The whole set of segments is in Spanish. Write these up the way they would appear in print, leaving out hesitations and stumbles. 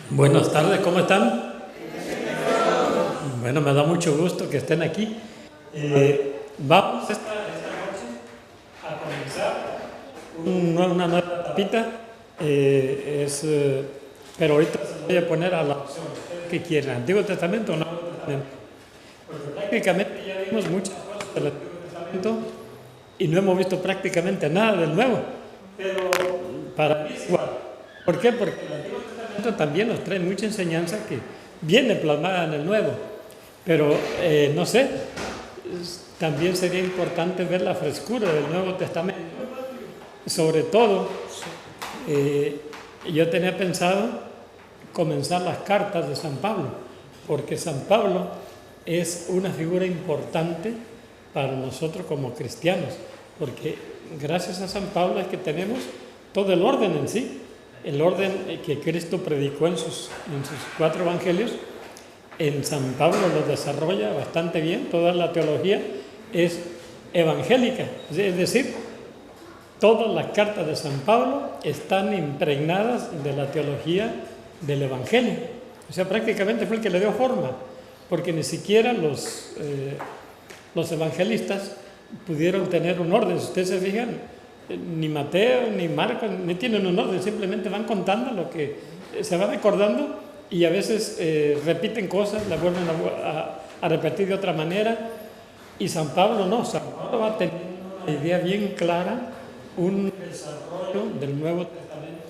Buenas tardes, ¿cómo están? Bueno, me da mucho gusto que estén aquí. Vamos esta noche a comenzar una nueva tapita, pero ahorita se voy a poner a la opción que quieran, Antiguo Testamento o Nuevo Testamento. Porque prácticamente ya vimos muchas cosas del Antiguo Testamento y no hemos visto prácticamente nada del Nuevo, pero para mí es igual. ¿Por qué? Porque el Antiguo Testamento también nos trae mucha enseñanza que viene plasmada en el Nuevo, pero no sé, también sería importante ver la frescura del Nuevo Testamento. Sobre todo, yo tenía pensado comenzar las cartas de San Pablo, porque San Pablo es una figura importante para nosotros como cristianos, porque gracias a San Pablo es que tenemos todo el orden en sí. El orden que Cristo predicó en sus 4 evangelios, en San Pablo lo desarrolla bastante bien. Toda la teología es evangélica, es decir, todas las cartas de San Pablo están impregnadas de la teología del Evangelio. O sea, prácticamente fue el que le dio forma, porque ni siquiera los evangelistas pudieron tener un orden. Si ustedes se fijan, ni Mateo ni Marcos ni tienen un orden, simplemente van contando lo que se va recordando y a veces repiten cosas, las vuelven a repetir de otra manera. Y San Pablo no, San Pablo va a tener una idea bien clara, un desarrollo del Nuevo Testamento,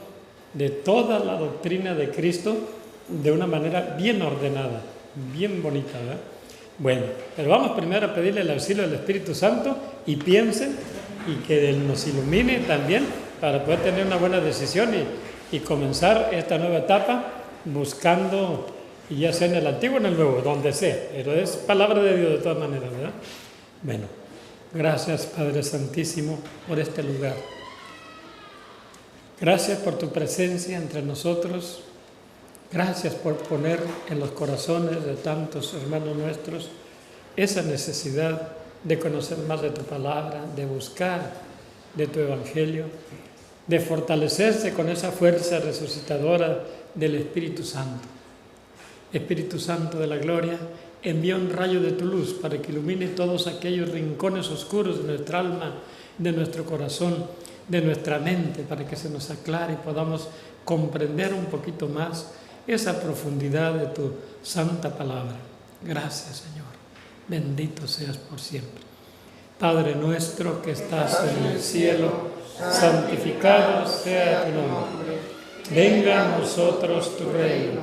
de toda la doctrina de Cristo, de una manera bien ordenada, bien bonita, ¿verdad? Bueno, pero vamos primero a pedirle el auxilio del Espíritu Santo y piensen y que Él nos ilumine también para poder tener una buena decisión y comenzar esta nueva etapa buscando, y ya sea en el Antiguo o en el Nuevo, donde sea, pero es palabra de Dios de todas maneras, ¿verdad? Bueno, gracias Padre Santísimo por este lugar. Gracias por tu presencia entre nosotros. Gracias por poner en los corazones de tantos hermanos nuestros esa necesidad de conocer más de tu palabra, de buscar de tu evangelio, de fortalecerse con esa fuerza resucitadora del Espíritu Santo. Espíritu Santo de la gloria, envía un rayo de tu luz para que ilumine todos aquellos rincones oscuros de nuestra alma, de nuestro corazón, de nuestra mente, para que se nos aclare y podamos comprender un poquito más esa profundidad de tu santa palabra. Gracias, Señor. Bendito seas por siempre. Padre nuestro que estás en el cielo, santificado sea tu nombre. Venga a nosotros tu reino.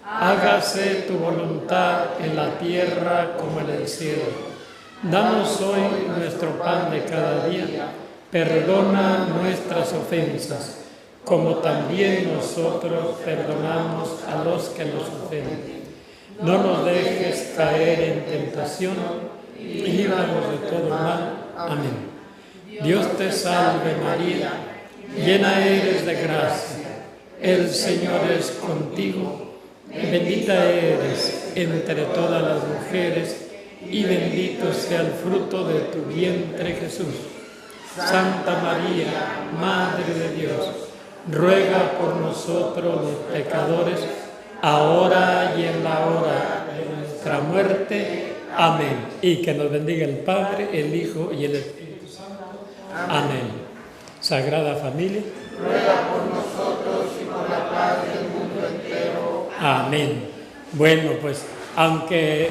Hágase tu voluntad en la tierra como en el cielo. Danos hoy nuestro pan de cada día. Perdona nuestras ofensas, como también nosotros perdonamos a los que nos ofenden. No nos dejes caer en tentación y líbranos de todo mal. Amén. Dios te salve María, llena eres de gracia. El Señor es contigo. Bendita eres entre todas las mujeres y bendito sea el fruto de tu vientre Jesús. Santa María, Madre de Dios, ruega por nosotros los pecadores, ahora y en la hora de nuestra muerte. Amén. Y que nos bendiga el Padre, el Hijo y el Espíritu Santo. Amén. Sagrada Familia, ruega por nosotros y por la paz del mundo entero. Amén. Bueno, pues aunque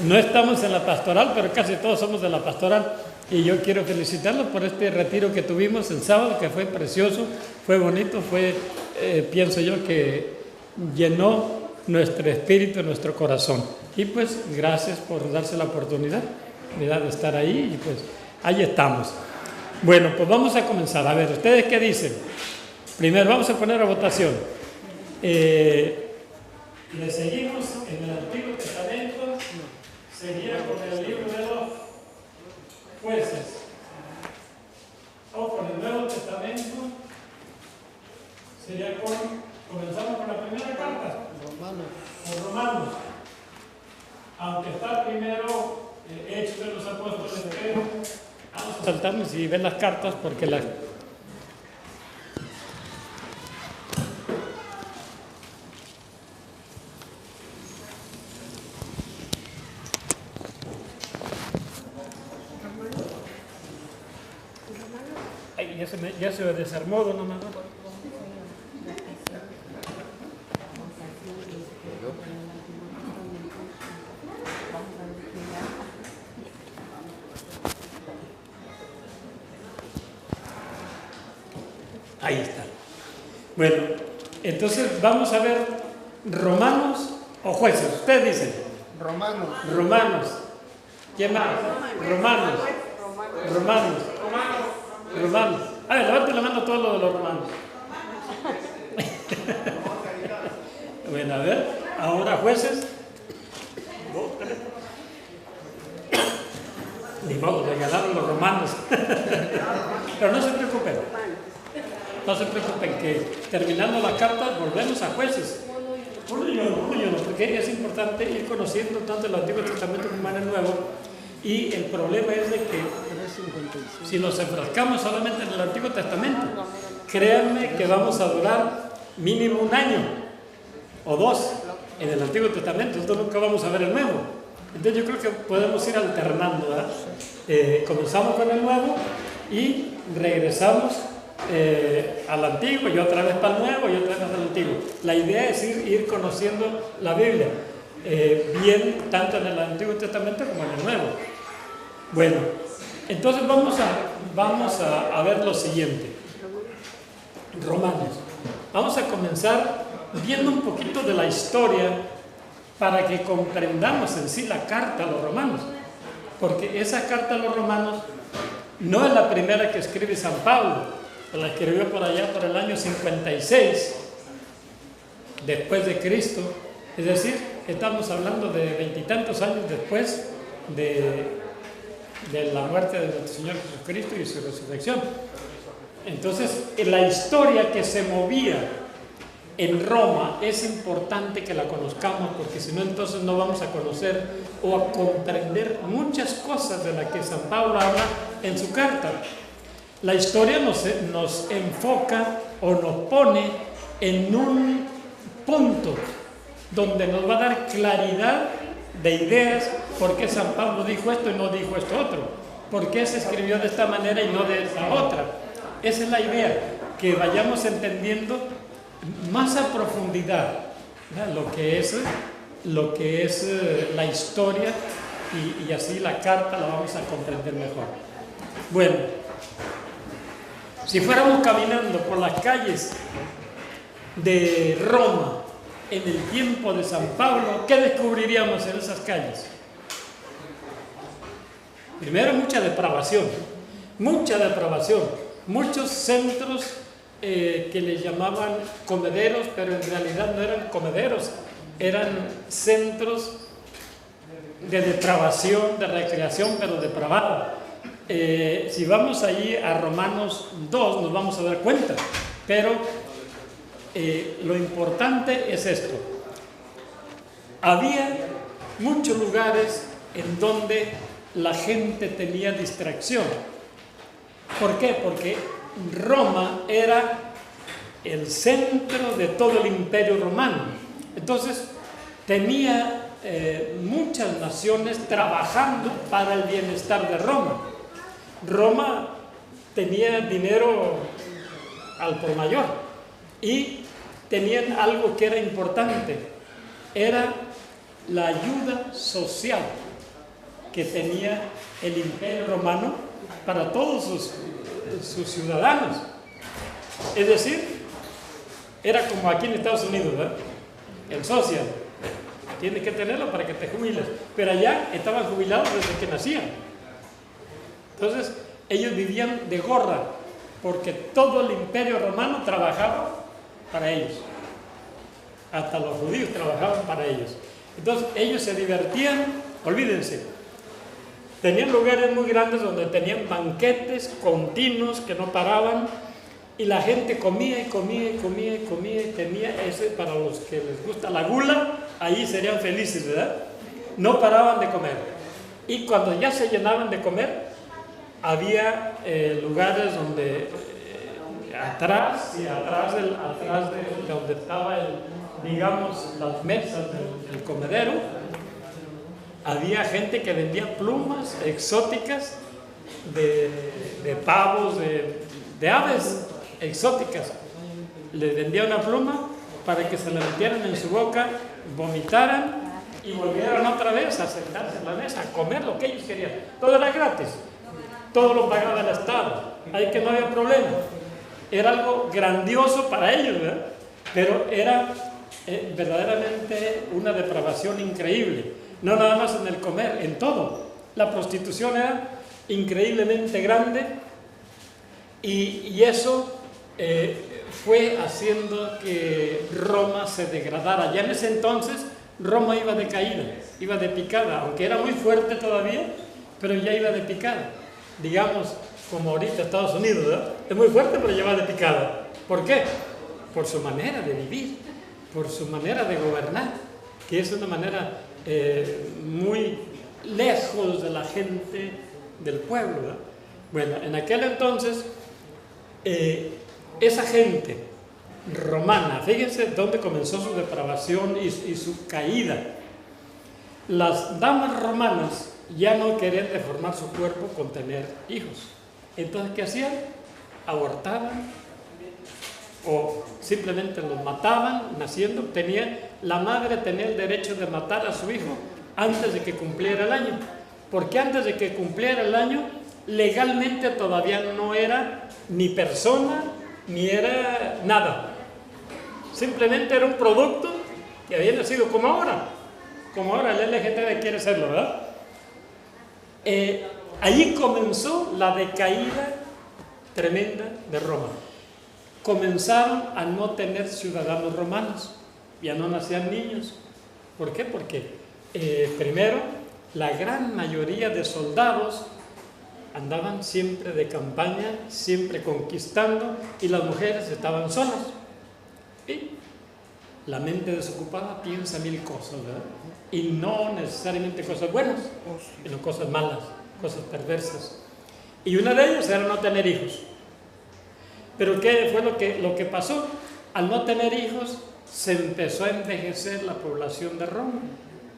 no estamos en la pastoral, pero casi todos somos de la pastoral. Y yo quiero felicitarlos por este retiro que tuvimos el sábado, que fue precioso, fue bonito, pienso yo que llenó nuestro espíritu, nuestro corazón. Y pues gracias por darse la oportunidad, ¿verdad?, de estar ahí, y pues ahí estamos. Bueno, pues vamos a comenzar. A ver, ¿ustedes qué dicen? Primero vamos a poner a votación. Le seguimos en el Antiguo Testamento, seguía con el libro de los Jueces, o con el Nuevo Testamento, sería comenzamos con la primera carta, con Romanos, aunque está primero Hechos de los Apóstoles, pero vamos a saltarnos y ver las cartas porque las... Ay, ya se desarmó, ¿no, mamá? Ahí está. Bueno, entonces vamos a ver Romanos o Jueces. Ustedes dicen. Romanos. Romanos. ¿Quién más? Romanos. A ver, levanten la mano todos los de los romanos. Bueno, a ver, ahora Jueces. Ni modo, regalaron los romanos. Pero no se preocupen. No se preocupen, que terminando la carta volvemos a Jueces. Porque es importante ir conociendo tanto el Antiguo Testamento como el Nuevo. Y el problema es de que si nos enfrascamos solamente en el Antiguo Testamento, créanme que vamos a durar mínimo un año o dos en el Antiguo Testamento. Entonces nunca vamos a ver el Nuevo. Entonces yo creo que podemos ir alternando, ¿verdad? Comenzamos con el Nuevo y regresamos al Antiguo, y otra vez para el Nuevo y otra vez al Antiguo. La idea es ir conociendo la Biblia bien, tanto en el Antiguo Testamento como en el Nuevo. Bueno, entonces vamos a ver lo siguiente. Romanos. Vamos a comenzar viendo un poquito de la historia para que comprendamos en sí la carta a los romanos, porque esa carta a los romanos no es la primera que escribe San Pablo. La escribió por allá por el año 56 después de Cristo, es decir, estamos hablando de 20 y tantos años después de la muerte de nuestro Señor Jesucristo y su resurrección. Entonces, la historia que se movía en Roma es importante que la conozcamos, porque si no, entonces no vamos a conocer o a comprender muchas cosas de las que San Pablo habla en su carta. La historia nos enfoca o nos pone en un punto donde nos va a dar claridad de ideas, por qué San Pablo dijo esto y no dijo esto otro, por qué se escribió de esta manera y no de esta otra. Esa es la idea, que vayamos entendiendo más a profundidad, ¿verdad?, lo que es la historia, y así la carta la vamos a comprender mejor. Bueno, si fuéramos caminando por las calles de Roma en el tiempo de San Pablo, ¿qué descubriríamos en esas calles? Primero, mucha depravación, muchos centros que les llamaban comederos, pero en realidad no eran comederos, eran centros de depravación, de recreación, pero depravada. Si vamos allí a Romanos 2 nos vamos a dar cuenta, pero lo importante es esto. Había muchos lugares en donde la gente tenía distracción. ¿Por qué? Porque Roma era el centro de todo el imperio romano. Entonces tenía muchas naciones trabajando para el bienestar de Roma. Roma tenía dinero al por mayor y tenían algo que era importante, era la ayuda social que tenía el imperio romano para todos sus ciudadanos. Es decir, era como aquí en Estados Unidos, ¿verdad?, el social, tienes que tenerlo para que te jubiles. Pero allá estaban jubilados desde que nacían. Entonces, ellos vivían de gorra, porque todo el imperio romano trabajaba para ellos. Hasta los judíos trabajaban para ellos. Entonces, ellos se divertían, olvídense. Tenían lugares muy grandes donde tenían banquetes continuos que no paraban, y la gente comía y comía y comía y comía, y tenía ese, para los que les gusta la gula, ahí serían felices, ¿verdad? No paraban de comer. Y cuando ya se llenaban de comer, había lugares donde atrás de donde estaba digamos, las mesas del comedero, había gente que vendía plumas exóticas de pavos, de aves exóticas. Les vendía una pluma para que se la metieran en su boca, vomitaran y volvieran otra vez a sentarse en la mesa, a comer lo que ellos querían. Todo era gratis, todo lo pagaba el Estado, ahí que no había problema. Era algo grandioso para ellos, ¿verdad? Pero era verdaderamente una depravación increíble. No nada más en el comer, en todo. La prostitución era increíblemente grande, y eso fue haciendo que Roma se degradara. Ya en ese entonces Roma iba de caída, iba de picada, aunque era muy fuerte todavía, pero ya iba de picada. Digamos, como ahorita Estados Unidos, ¿verdad? Es muy fuerte, pero ya va de picada. ¿Por qué? Por su manera de vivir, por su manera de gobernar, que es una manera muy lejos de la gente del pueblo, ¿verdad? Bueno, en aquel entonces, esa gente romana, fíjense dónde comenzó su depravación y su caída. Las damas romanas ya no querían deformar su cuerpo con tener hijos. Entonces, ¿qué hacían? Abortaban o simplemente los mataban naciendo. La madre tenía el derecho de matar a su hijo antes de que cumpliera el año, porque antes de que cumpliera el año legalmente todavía no era ni persona ni era nada, simplemente era un producto que había nacido como ahora el LGTB quiere serlo, ¿verdad? Allí comenzó la decaída tremenda de Roma. Comenzaron a no tener ciudadanos romanos, ya no nacían niños. ¿Por qué? Porque primero, la gran mayoría de soldados andaban siempre de campaña, siempre conquistando, y las mujeres estaban solas. Y la mente desocupada piensa mil cosas, ¿verdad? Y no necesariamente cosas buenas, sino cosas malas, cosas perversas. Y una de ellas era no tener hijos. Pero ¿qué fue lo que pasó? Al no tener hijos, se empezó a envejecer la población de Roma.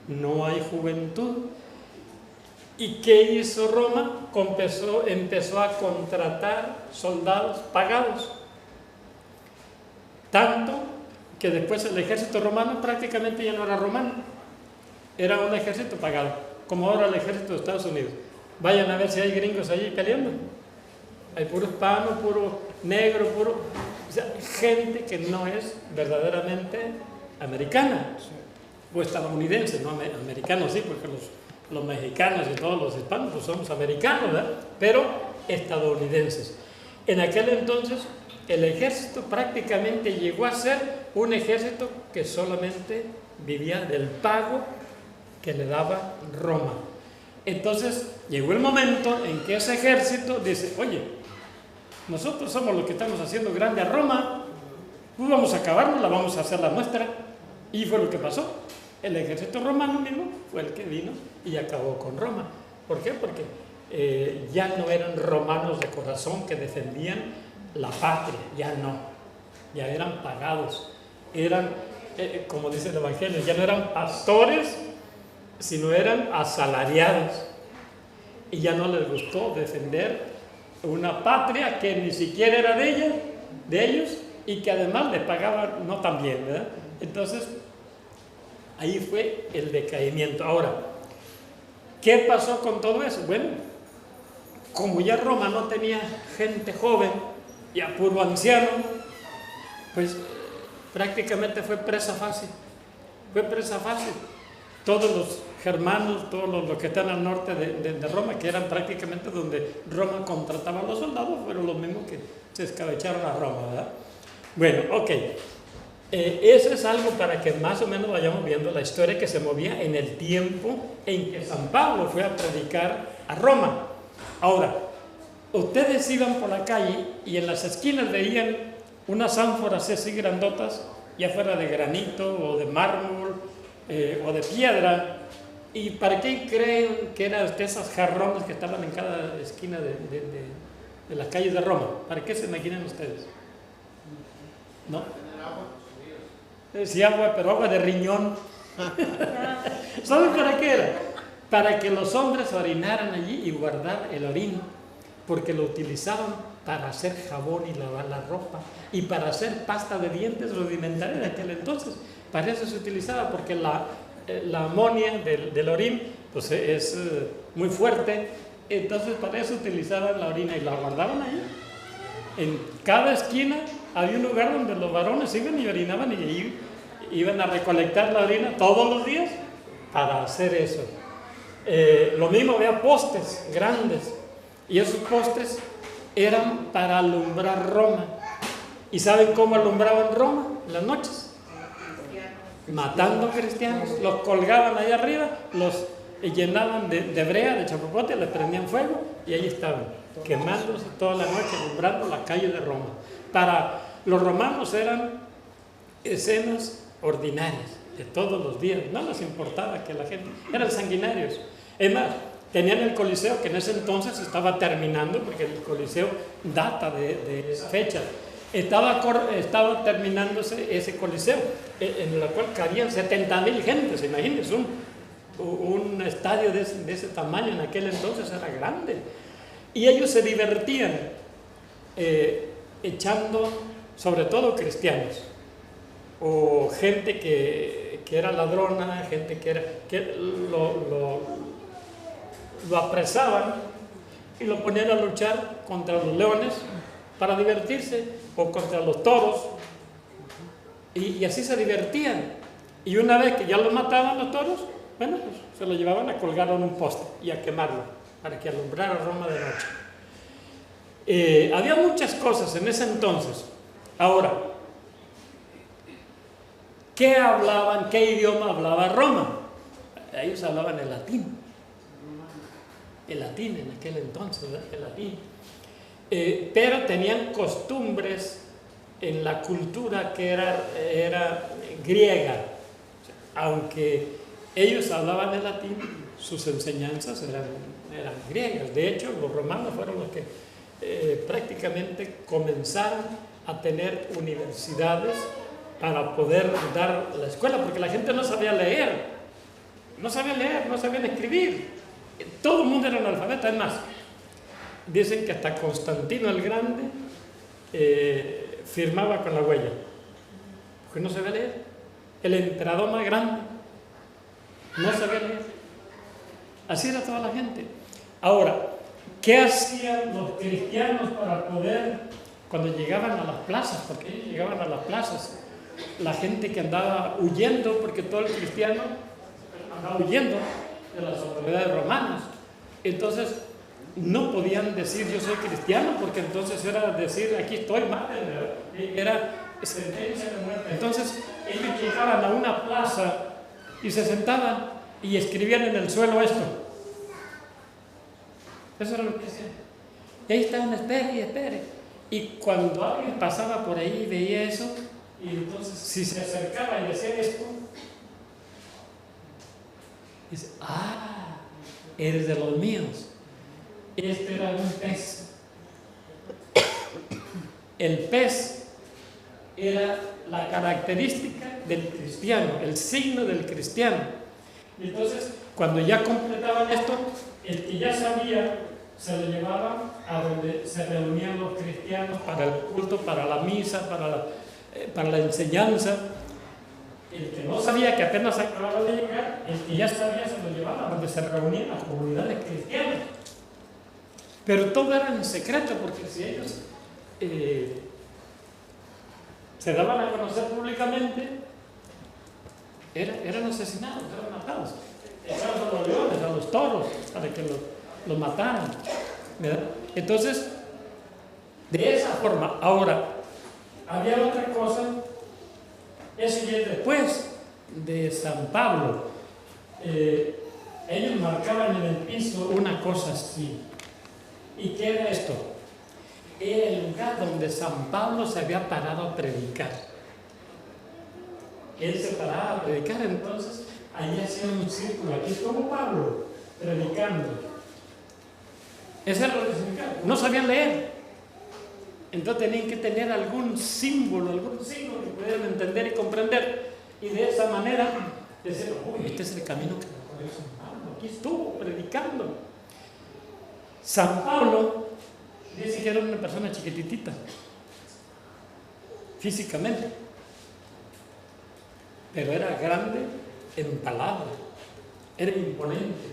No hay juventud. ¿Y qué hizo Roma? Empezó a contratar soldados pagados. Tanto que después el ejército romano prácticamente ya no era romano. Era un ejército pagado, como ahora el ejército de Estados Unidos. Vayan a ver si hay gringos allí peleando. Hay puro hispano, puro negro, o sea, gente que no es verdaderamente americana o estadounidense, no americanos sí, porque los mexicanos y todos los hispanos pues somos americanos, ¿verdad? Pero estadounidenses. En aquel entonces el ejército prácticamente llegó a ser un ejército que solamente vivía del pago que le daba Roma. Entonces llegó el momento en que ese ejército dice, oye, nosotros somos los que estamos haciendo grande a Roma, pues vamos a acabarnos, vamos a hacer la nuestra. Y fue lo que pasó. El ejército romano mismo fue el que vino y acabó con Roma. ¿Por qué? Porque ya no eran romanos de corazón que defendían la patria, ya no. Ya eran pagados. Eran, como dice el Evangelio, ya no eran pastores, sino eran asalariados. Y ya no les gustó defender una patria que ni siquiera era de ellos, y que además le pagaban no tan bien, ¿verdad? Entonces, ahí fue el decaimiento. Ahora, ¿qué pasó con todo eso? Bueno, como ya Roma no tenía gente joven, ya puro anciano, pues prácticamente fue presa fácil. Fue presa fácil. todos los germanos, todos los que están al norte de Roma, que eran prácticamente donde Roma contrataba a los soldados, fueron los mismos que se escabecharon a Roma, ¿verdad? Bueno, ok. Eso es algo para que más o menos vayamos viendo la historia que se movía en el tiempo en que San Pablo fue a predicar a Roma. Ahora, ustedes iban por la calle y en las esquinas veían unas ánforas así grandotas, ya fuera de granito o de mármol o de piedra. ¿Y para qué creen que eran de esas jarrones que estaban en cada esquina de las calles de Roma? ¿Para qué se imaginan ustedes? ¿No? Sí, agua, pero agua de riñón. ¿Saben para qué era? Para que los hombres orinaran allí y guardar el orín, porque lo utilizaban para hacer jabón y lavar la ropa y para hacer pasta de dientes rudimentaria de aquel entonces. Para eso se utilizaba, porque la amonia del orín pues es muy fuerte, entonces para eso utilizaban la orina y la guardaban ahí. En cada esquina había un lugar donde los varones iban y orinaban y iban a recolectar la orina todos los días para hacer eso. Lo mismo, había postes grandes y esos postes eran para alumbrar Roma. ¿Y saben cómo alumbraban Roma en las noches? Matando cristianos, los colgaban ahí arriba, los llenaban de brea, de chapopote, les prendían fuego y ahí estaban, quemándose toda la noche, alumbrando la calle de Roma. Para los romanos eran escenas ordinarias de todos los días, no les importaba que la gente, eran sanguinarios. Es más, tenían el Coliseo, que en ese entonces estaba terminando, porque el Coliseo data de esa fecha. Estaba terminándose ese Coliseo, en el cual cabían 70,000 gentes. Imagínense, un estadio de ese tamaño en aquel entonces era grande. Y ellos se divertían echando, sobre todo cristianos, o gente que era ladrona, gente que lo apresaban y lo ponían a luchar contra los leones para divertirse, o contra los toros, y así se divertían. Y una vez que ya los mataban los toros, bueno, pues se lo llevaban a colgar en un poste y a quemarlo para que alumbrara Roma de noche. Había muchas cosas en ese entonces. Ahora, ¿qué hablaban? ¿Qué idioma hablaba Roma? Ellos hablaban el latín. El latín en aquel entonces, ¿verdad? El latín. Pero tenían costumbres en la cultura que era griega. Aunque ellos hablaban el latín, sus enseñanzas eran griegas. De hecho, los romanos fueron los que prácticamente comenzaron a tener universidades para poder dar la escuela, porque la gente no sabía leer, no sabían escribir. Todo el mundo era analfabeta. Es más, dicen que hasta Constantino el Grande firmaba con la huella, porque no sabía leer. El emperador más grande no sabía leer. Así era toda la gente. Ahora, ¿qué hacían los cristianos para poder, cuando llegaban a las plazas? Porque ellos llegaban a las plazas, la gente que andaba huyendo, porque todo el cristiano andaba huyendo de las autoridades romanas. Entonces no podían decir yo soy cristiano, porque entonces era decir aquí estoy mal, era sentencia de muerte. Entonces ellos llegaban a una plaza y se sentaban y escribían en el suelo esto. Eso era lo que hacían. Y ahí estaban, espere y espere. Y cuando alguien pasaba por ahí y veía eso, y entonces si se acercaba y decía esto, dice, eres de los míos. Este era un pez. El pez era la característica del cristiano, el signo del cristiano. Y entonces, cuando ya completaban esto, el que ya sabía se lo llevaba a donde se reunían los cristianos para el culto, para la misa, para la enseñanza. El que no sabía, que apenas acababa de llegar, el que ya sabía se lo llevaba a donde se reunían las comunidades cristianas. Pero todo era en secreto, porque si ellos se daban a conocer públicamente, eran asesinados, eran matados. Echaron a los leones, a los toros, para que los mataran, ¿verdad? Entonces, de esa forma. Ahora, había otra cosa, eso ya es después de San Pablo. Ellos marcaban en el piso una cosa así. ¿Y qué era esto? Era el lugar donde San Pablo se había parado a predicar. Él se paraba a predicar, entonces allí hacía un círculo, aquí como Pablo, predicando. Eso era lo que significaba. No sabían leer. Entonces tenían que tener algún símbolo, algún signo que pudieran entender y comprender. Y de esa manera decir, uy, este es el camino que recorrió San Pablo. Aquí estuvo predicando. San Pablo dice que era una persona chiquititita, físicamente, pero era grande en palabra, era imponente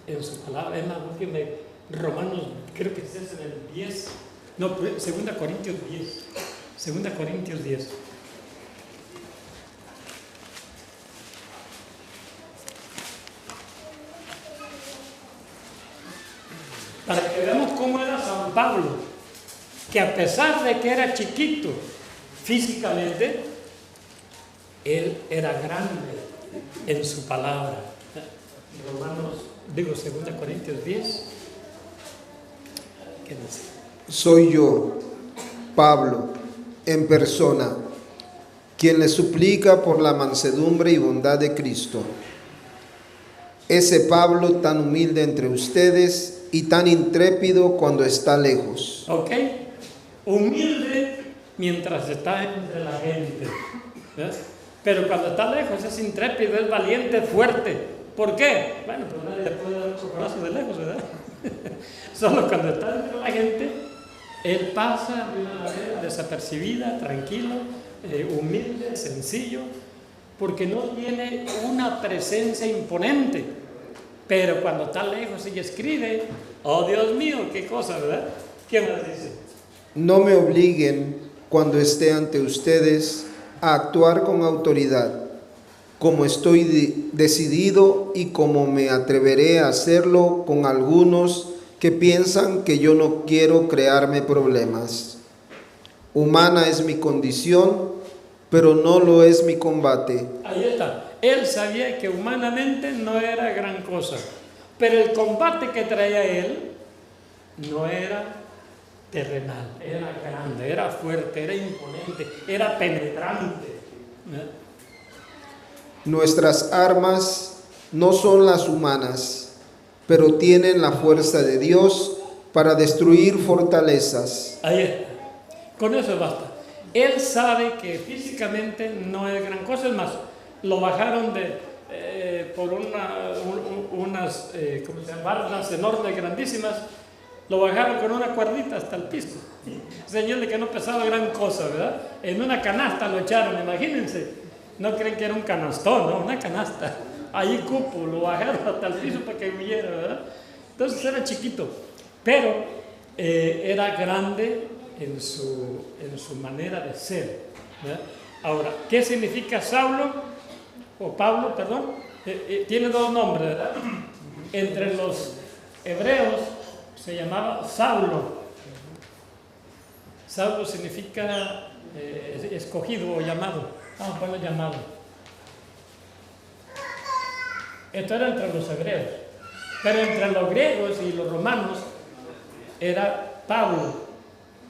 en su palabra. Es más, búsquenme Romanos, creo que es en el 10, no, 2 Corintios 10, 2 Corintios 10. Para que veamos cómo era San Pablo, que a pesar de que era chiquito físicamente, él era grande en su palabra. Romanos, 2 Corintios 10. ¿Qué dice? Soy yo, Pablo, en persona, quien le suplica por la mansedumbre y bondad de Cristo. Ese Pablo tan humilde entre ustedes y tan intrépido cuando está lejos. Ok, humilde mientras está entre la gente, ¿ves? Pero cuando está lejos es intrépido, es valiente, fuerte. ¿Por qué? Bueno, pues nadie le puede dar un chocorazo de lejos, ¿verdad? Solo cuando está entre la gente, él pasa de una manera desapercibida, tranquilo, humilde, sencillo, porque no tiene una presencia imponente. Pero cuando está lejos y escribe, oh Dios mío, qué cosa, ¿verdad? ¿Qué más dice? No me obliguen cuando esté ante ustedes a actuar con autoridad, como estoy decidido y como me atreveré a hacerlo con algunos que piensan que yo no quiero crearme problemas. Humana es mi condición, pero no lo es mi combate. Ahí está. Él sabía que humanamente no era gran cosa, pero el combate que traía él no era terrenal, era grande, era fuerte, era imponente, era penetrante. Nuestras armas no son las humanas, pero tienen la fuerza de Dios para destruir fortalezas. Ahí está. Con eso basta. Él sabe que físicamente no es gran cosa, es más, lo bajaron por unas ¿cómo se llama? Barras enormes, grandísimas, lo bajaron con una cuerdita hasta el piso. Señor de que no pesaba gran cosa, ¿verdad? En una canasta lo echaron, imagínense. No creen que era un canastón, no, una canasta. Ahí cupo, lo bajaron hasta el piso para que huyera, ¿verdad? Entonces era chiquito, pero era grande en su manera de ser, ¿verdad? Ahora, ¿qué significa Saulo? O Pablo, perdón, tiene dos nombres, ¿verdad? Entre los hebreos se llamaba Saulo. Saulo significa escogido o llamado. Vamos a ponerlo llamado. Esto era entre los hebreos. Pero entre los griegos y los romanos era Pablo.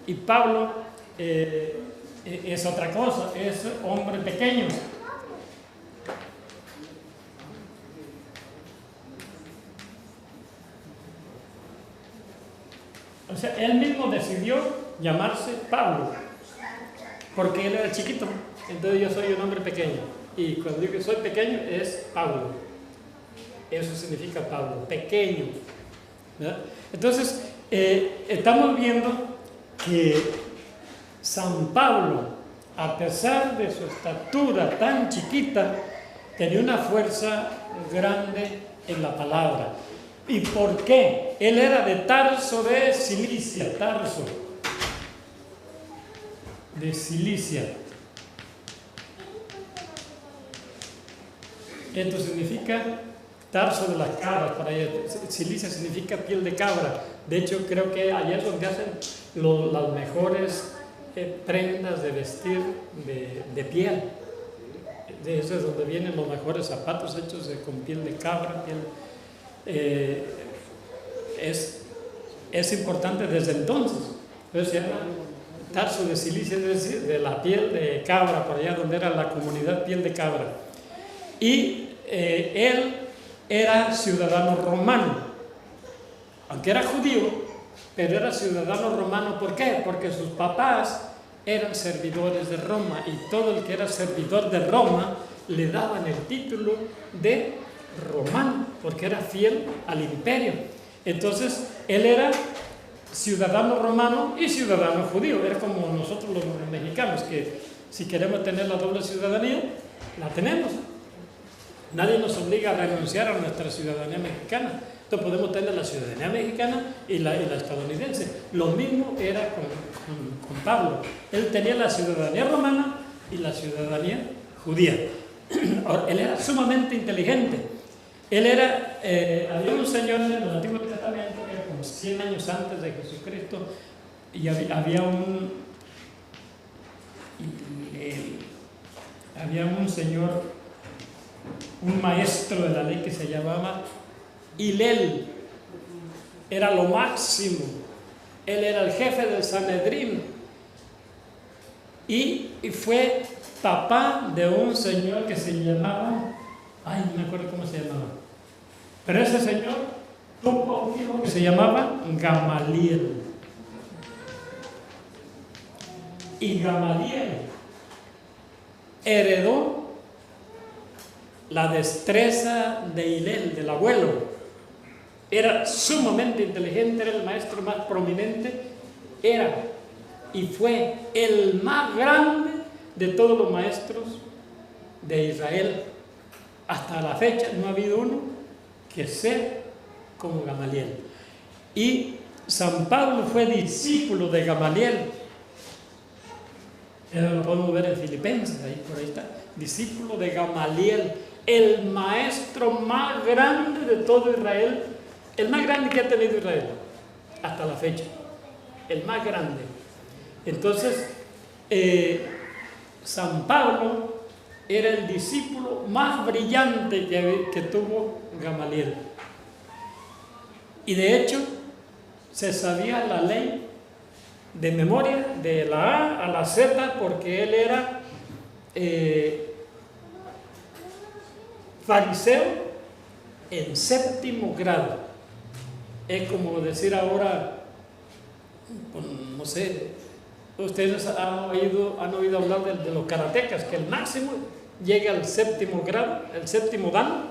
Y Pablo es otra cosa, es hombre pequeño. O sea, él mismo decidió llamarse Pablo, porque él era chiquito, entonces yo soy un hombre pequeño. Y cuando digo que soy pequeño, es Pablo. Eso significa Pablo, pequeño, ¿verdad? Entonces, estamos viendo que San Pablo, a pesar de su estatura tan chiquita, tenía una fuerza grande en la palabra. ¿Y por qué? Él era de Tarso de Cilicia, Tarso de Cilicia. Esto significa tarso de las cabras, para ella. Cilicia significa piel de cabra. De hecho, creo que allá es donde hacen las mejores prendas de vestir de piel. De eso es donde vienen los mejores zapatos hechos con piel de cabra. Es importante desde entonces. Entonces se llama Tarso de Cilicia, es decir, de la piel de cabra, por allá donde era la comunidad piel de cabra. Y él era ciudadano romano, aunque era judío, pero era ciudadano romano. ¿Por qué? Porque sus papás eran servidores de Roma, y todo el que era servidor de Roma le daban el título de romano, porque era fiel al imperio. Entonces, él era ciudadano romano y ciudadano judío. Era como nosotros los mexicanos, que si queremos tener la doble ciudadanía, la tenemos. Nadie nos obliga a renunciar a nuestra ciudadanía mexicana. Entonces podemos tener la ciudadanía mexicana y la estadounidense. Lo mismo era con Pablo. Él tenía la ciudadanía romana y la ciudadanía judía. Ahora, él era sumamente inteligente. Él era, había un señor en el Antiguo Testamento, que era como 100 años antes de Jesucristo, y había un señor, un maestro de la ley que se llamaba Hilel. Era lo máximo. Él era el jefe del Sanedrín y fue papá de un señor que se llamaba, no me acuerdo cómo se llamaba, pero ese señor tuvo un hijo que se llamaba Gamaliel. Y Gamaliel heredó la destreza de Hilel, del abuelo. Era sumamente inteligente, era el maestro más prominente, y fue el más grande de todos los maestros de Israel. Hasta la fecha no ha habido uno que sea como Gamaliel. Y San Pablo fue discípulo de Gamaliel. Lo podemos ver en Filipenses, por ahí está. Discípulo de Gamaliel, el maestro más grande de todo Israel, el más grande que ha tenido Israel hasta la fecha, el más grande. Entonces, San Pablo era el discípulo más brillante que tuvo Gamaliel. Y de hecho, se sabía la ley de memoria, de la A a la Z, porque él era fariseo en 7º grado. Es como decir ahora, no sé, ustedes han oído hablar de los karatecas, que el máximo llega al 7º grado, el 7º dan,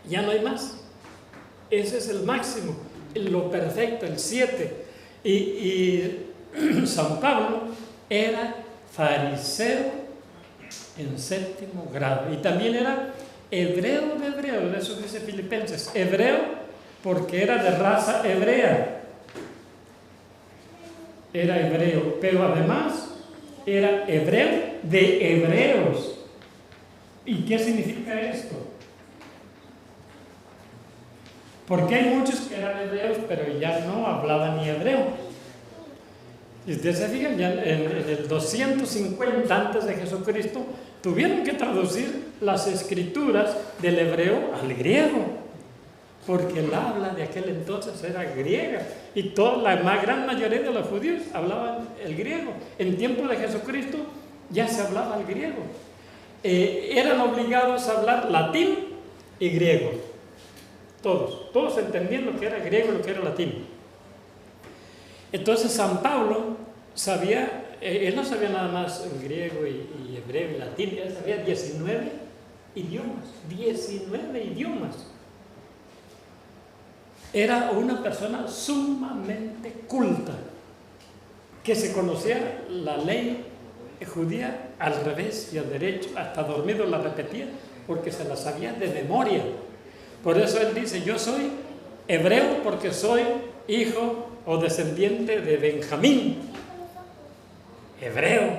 ya no hay más. Ese es el máximo, lo perfecto, el 7. Y San Pablo era fariseo en 7º grado, y también era hebreo de hebreos. De eso dice Filipenses, hebreo porque era de raza hebrea, era hebreo, pero además era hebreo de hebreos. ¿Y qué significa esto? Porque hay muchos que eran hebreos, pero ya no hablaban ni hebreo. Y ustedes se fijan, ya en el 250 antes de Jesucristo, tuvieron que traducir las escrituras del hebreo al griego, porque el habla de aquel entonces era griega, y la gran mayoría de los judíos hablaban el griego. En tiempo de Jesucristo ya se hablaba el griego. Eran obligados a hablar latín y griego. Todos entendían lo que era griego y lo que era latín. Entonces San Pablo sabía, él no sabía nada más griego y hebreo y latín, él sabía 19 idiomas. Era una persona sumamente culta, que se conocía la ley judía al revés y al derecho, hasta dormido la repetía, porque se la sabía de memoria. Por eso él dice, yo soy hebreo porque soy hijo o descendiente de Benjamín. Hebreo,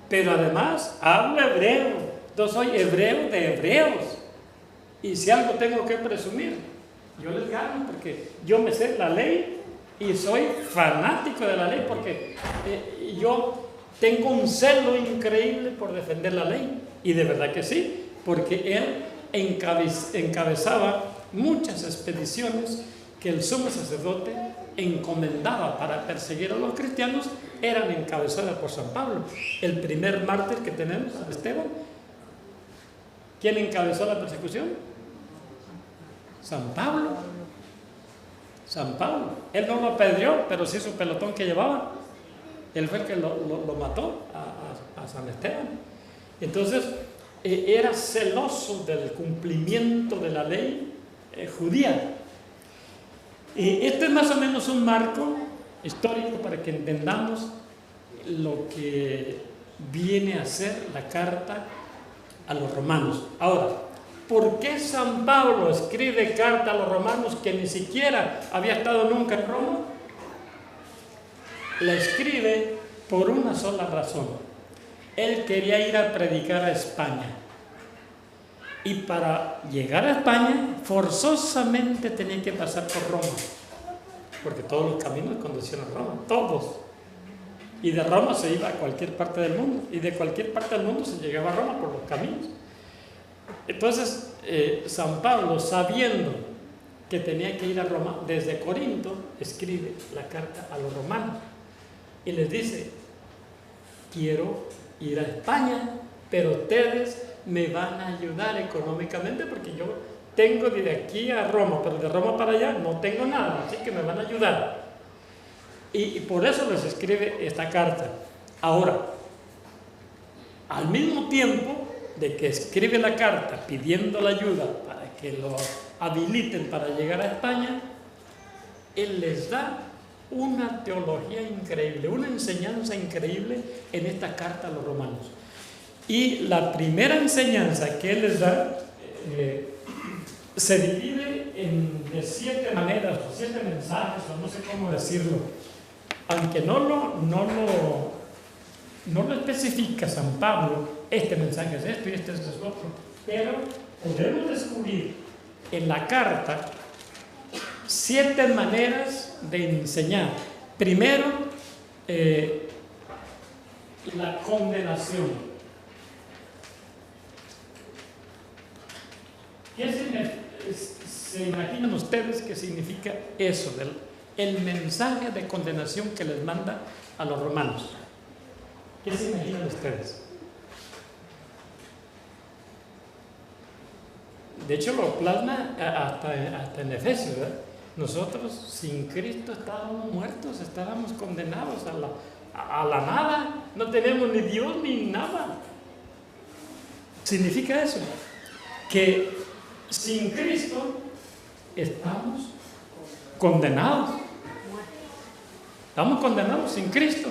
pero además habla hebreo, Yo soy hebreo de hebreos. Y si algo tengo que presumir, yo les gano porque yo me sé la ley y soy fanático de la ley porque yo tengo un celo increíble por defender la ley. Y de verdad que sí, porque él encabezaba muchas expediciones que el sumo sacerdote encomendaba para perseguir a los cristianos, eran encabezadas por San Pablo. El primer mártir que tenemos, San Esteban, ¿quién encabezó la persecución? San Pablo. San Pablo. Él no lo apedreó, pero sí su pelotón que llevaba. Él fue el que lo mató a San Esteban. Entonces, era celoso del cumplimiento de la ley judía. Este es más o menos un marco histórico para que entendamos lo que viene a ser la carta a los romanos. Ahora, ¿por qué San Pablo escribe carta a los romanos que ni siquiera había estado nunca en Roma? La escribe por una sola razón. Él quería ir a predicar a España. Y para llegar a España, forzosamente tenía que pasar por Roma. Porque todos los caminos conducían a Roma, todos. Y de Roma se iba a cualquier parte del mundo. Y de cualquier parte del mundo se llegaba a Roma por los caminos. Entonces, San Pablo, sabiendo que tenía que ir a Roma, desde Corinto, escribe la carta a los romanos. Y les dice, quiero ir a España, pero ustedes me van a ayudar económicamente porque yo tengo de aquí a Roma, pero de Roma para allá no tengo nada, así que me van a ayudar. Y por eso les escribe esta carta. Ahora, al mismo tiempo de que escribe la carta pidiendo la ayuda para que lo habiliten para llegar a España, él les da una teología increíble, una enseñanza increíble en esta carta a los romanos. Y la primera enseñanza que él les da se divide de 7 maneras, o 7 mensajes, o no sé cómo decirlo, aunque no lo especifica San Pablo, este mensaje es esto y este es otro, pero podemos descubrir en la carta 7 maneras de enseñar. Primero, la condenación. ¿Qué se imaginan ustedes que significa eso? El mensaje de condenación que les manda a los romanos. ¿Qué se imaginan ustedes? De hecho, lo plasma hasta en Efesios, ¿verdad? Nosotros sin Cristo estábamos muertos, estábamos condenados a la nada, no tenemos ni Dios ni nada. Significa eso, que sin Cristo estamos condenados. Estamos condenados sin Cristo.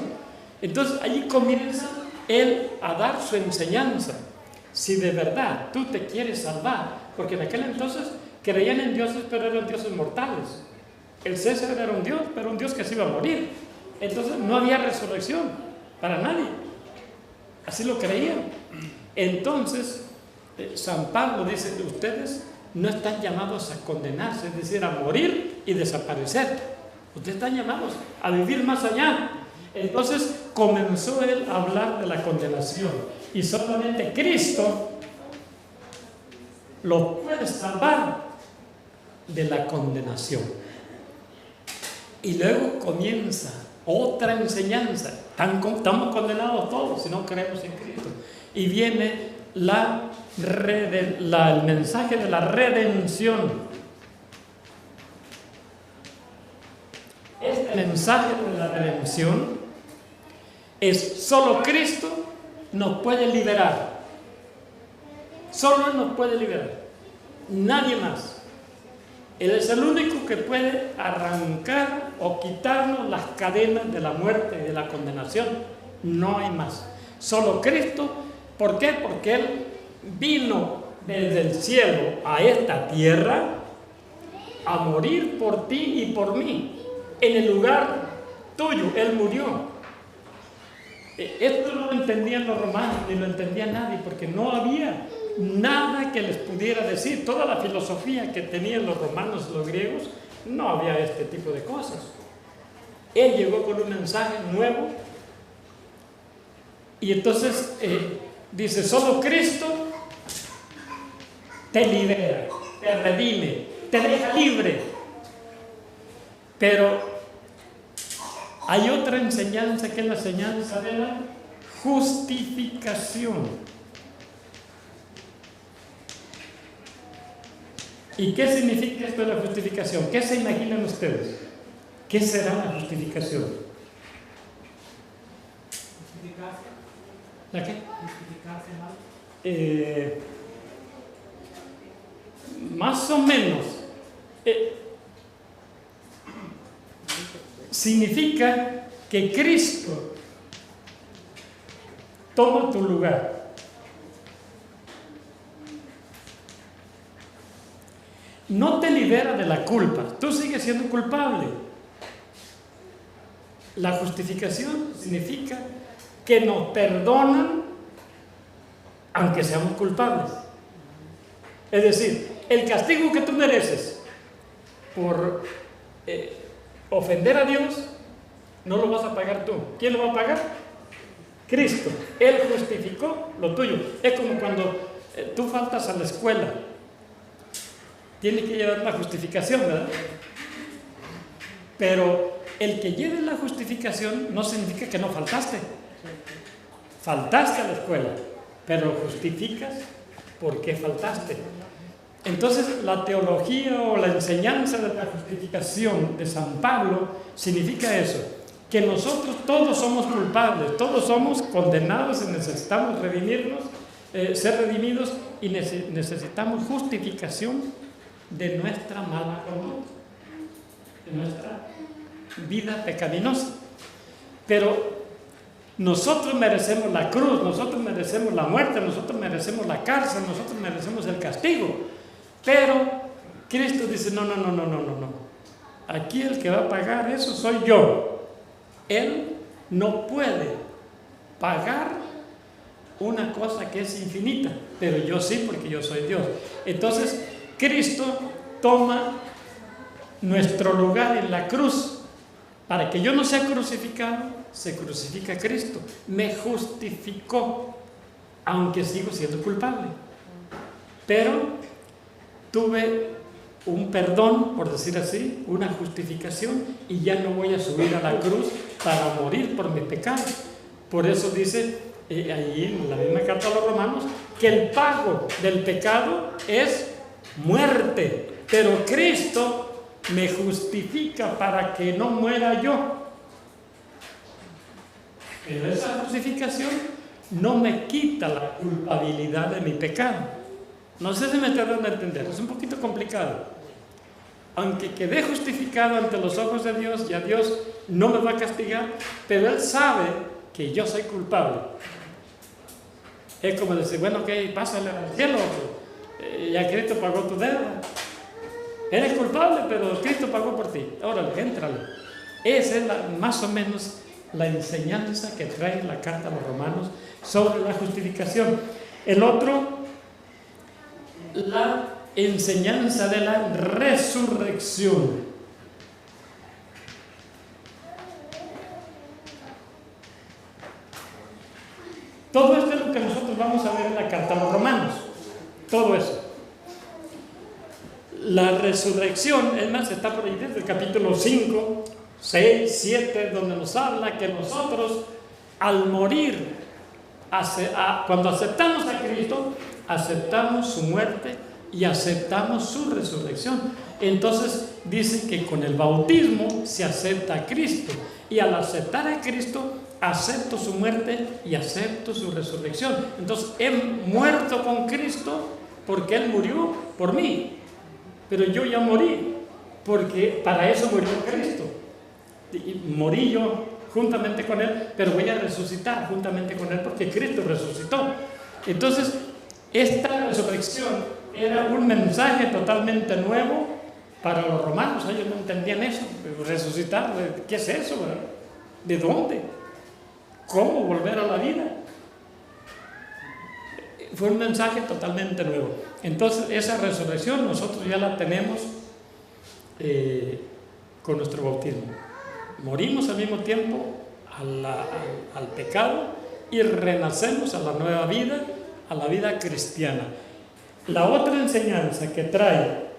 Entonces allí comienza él a dar su enseñanza. Si de verdad tú te quieres salvar, porque en aquel entonces creían en dioses, pero eran dioses mortales. El César era un dios, pero un dios que se iba a morir. Entonces no había resurrección para nadie. Así lo creían. Entonces San Pablo dice, ustedes no están llamados a condenarse, es decir, a morir y desaparecer. Ustedes están llamados a vivir más allá. Entonces comenzó él a hablar de la condenación. Y solamente Cristo lo puede salvar de la condenación. Y luego comienza otra enseñanza. Estamos condenados todos si no creemos en Cristo. Y viene el mensaje de la redención. Este mensaje de la redención es solo Cristo nos puede liberar. Solo Él nos puede liberar. Nadie más. Él es el único que puede arrancar o quitarnos las cadenas de la muerte y de la condenación. No hay más. Solo Cristo. ¿Por qué? Porque Él vino desde el cielo a esta tierra a morir por ti y por mí. En el lugar tuyo, Él murió. Esto no lo entendían los romanos, ni lo entendía nadie, porque no había nada que les pudiera decir. Toda la filosofía que tenían los romanos y los griegos, no había este tipo de cosas. Él llegó con un mensaje nuevo y entonces dice, solo Cristo te libera, te redime, te deja libre. Pero hay otra enseñanza que es la enseñanza de la justificación. ¿Y qué significa esto de la justificación? ¿Qué se imaginan ustedes? ¿Qué será la justificación? Justificarse. ¿La qué? Justificarse mal. Más o menos. Significa que Cristo toma tu lugar. No te libera de la culpa, tú sigues siendo culpable. La justificación significa que nos perdonan aunque seamos culpables. Es decir, el castigo que tú mereces por ofender a Dios, no lo vas a pagar tú. ¿Quién lo va a pagar? Cristo. Él justificó lo tuyo. Es como cuando tú faltas a la escuela. Tienes que llevar una justificación, ¿verdad? Pero el que lleve la justificación no significa que no faltaste. Faltaste a la escuela, pero justificas por qué faltaste. Entonces, la teología o la enseñanza de la justificación de San Pablo significa eso, que nosotros todos somos culpables, todos somos condenados y necesitamos redimirnos, ser redimidos y necesitamos justificación de nuestra mala conducta, de nuestra vida pecaminosa. Pero nosotros merecemos la cruz, nosotros merecemos la muerte, nosotros merecemos la cárcel, nosotros merecemos el castigo. Pero Cristo dice, no. Aquí el que va a pagar eso soy yo. Él no puede pagar una cosa que es infinita, pero yo sí, porque yo soy Dios. Entonces, Cristo toma nuestro lugar en la cruz. Para que yo no sea crucificado, se crucifica Cristo. Me justificó, aunque sigo siendo culpable. Pero tuve un perdón, por decir así, una justificación, y ya no voy a subir a la cruz para morir por mi pecado. Por eso dice ahí en la misma carta a los romanos que el pago del pecado es muerte, pero Cristo me justifica para que no muera yo. Pero esa justificación no me quita la culpabilidad de mi pecado. No sé si me está dando a entender, es un poquito complicado. Aunque quedé justificado ante los ojos de Dios, ya Dios no me va a castigar, pero Él sabe que yo soy culpable. Es como decir, bueno, ok, pásale al cielo, ya Cristo pagó tu deuda. Eres culpable, pero Cristo pagó por ti. Órale, éntrale. Esa es más o menos la enseñanza que trae la carta a los romanos sobre la justificación. El otro, la enseñanza de la resurrección. Todo esto es lo que nosotros vamos a ver en la carta a los romanos. Todo eso. La resurrección, es más, está por ahí desde el capítulo 5, 6, 7, donde nos habla que nosotros al morir, cuando aceptamos a Cristo, aceptamos su muerte y aceptamos su resurrección. Entonces dice que con el bautismo se acepta a Cristo, y al aceptar a Cristo acepto su muerte y acepto su resurrección. Entonces he muerto con Cristo porque Él murió por mí, pero yo ya morí porque para eso murió Cristo. Y morí yo juntamente con Él, pero voy a resucitar juntamente con Él porque Cristo resucitó. Entonces esta resurrección era un mensaje totalmente nuevo para los romanos. Ellos no entendían eso. Resucitar, ¿qué es eso? ¿De dónde? cómo volver a la vida. Fue un mensaje totalmente nuevo. Entonces esa resurrección nosotros ya la tenemos con nuestro bautismo. Morimos al mismo tiempo al pecado y renacemos a la nueva vida, a la vida cristiana. La otra enseñanza que trae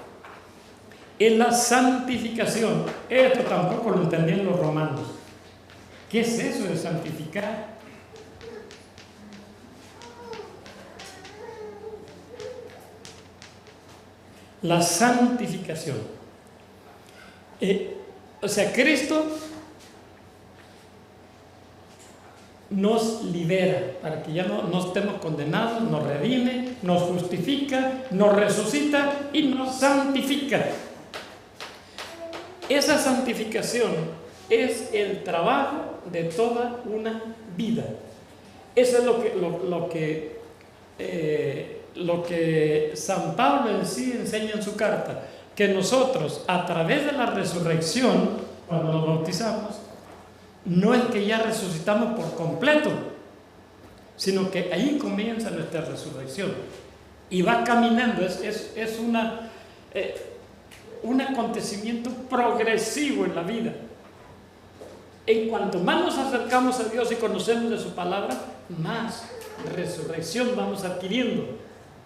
es la santificación. Esto tampoco lo entendían los romanos. ¿Qué es eso de santificar? La santificación. O sea, Cristo nos libera para que ya no estemos condenados, nos redime, nos justifica, nos resucita y nos santifica. Esa santificación es el trabajo de toda una vida. Eso es lo que San Pablo en sí enseña en su carta, que nosotros a través de la resurrección, cuando nos bautizamos, no es que ya resucitamos por completo, sino que ahí comienza nuestra resurrección y va caminando. Es un acontecimiento progresivo en la vida. En cuanto más nos acercamos a Dios y conocemos de su palabra, más resurrección vamos adquiriendo.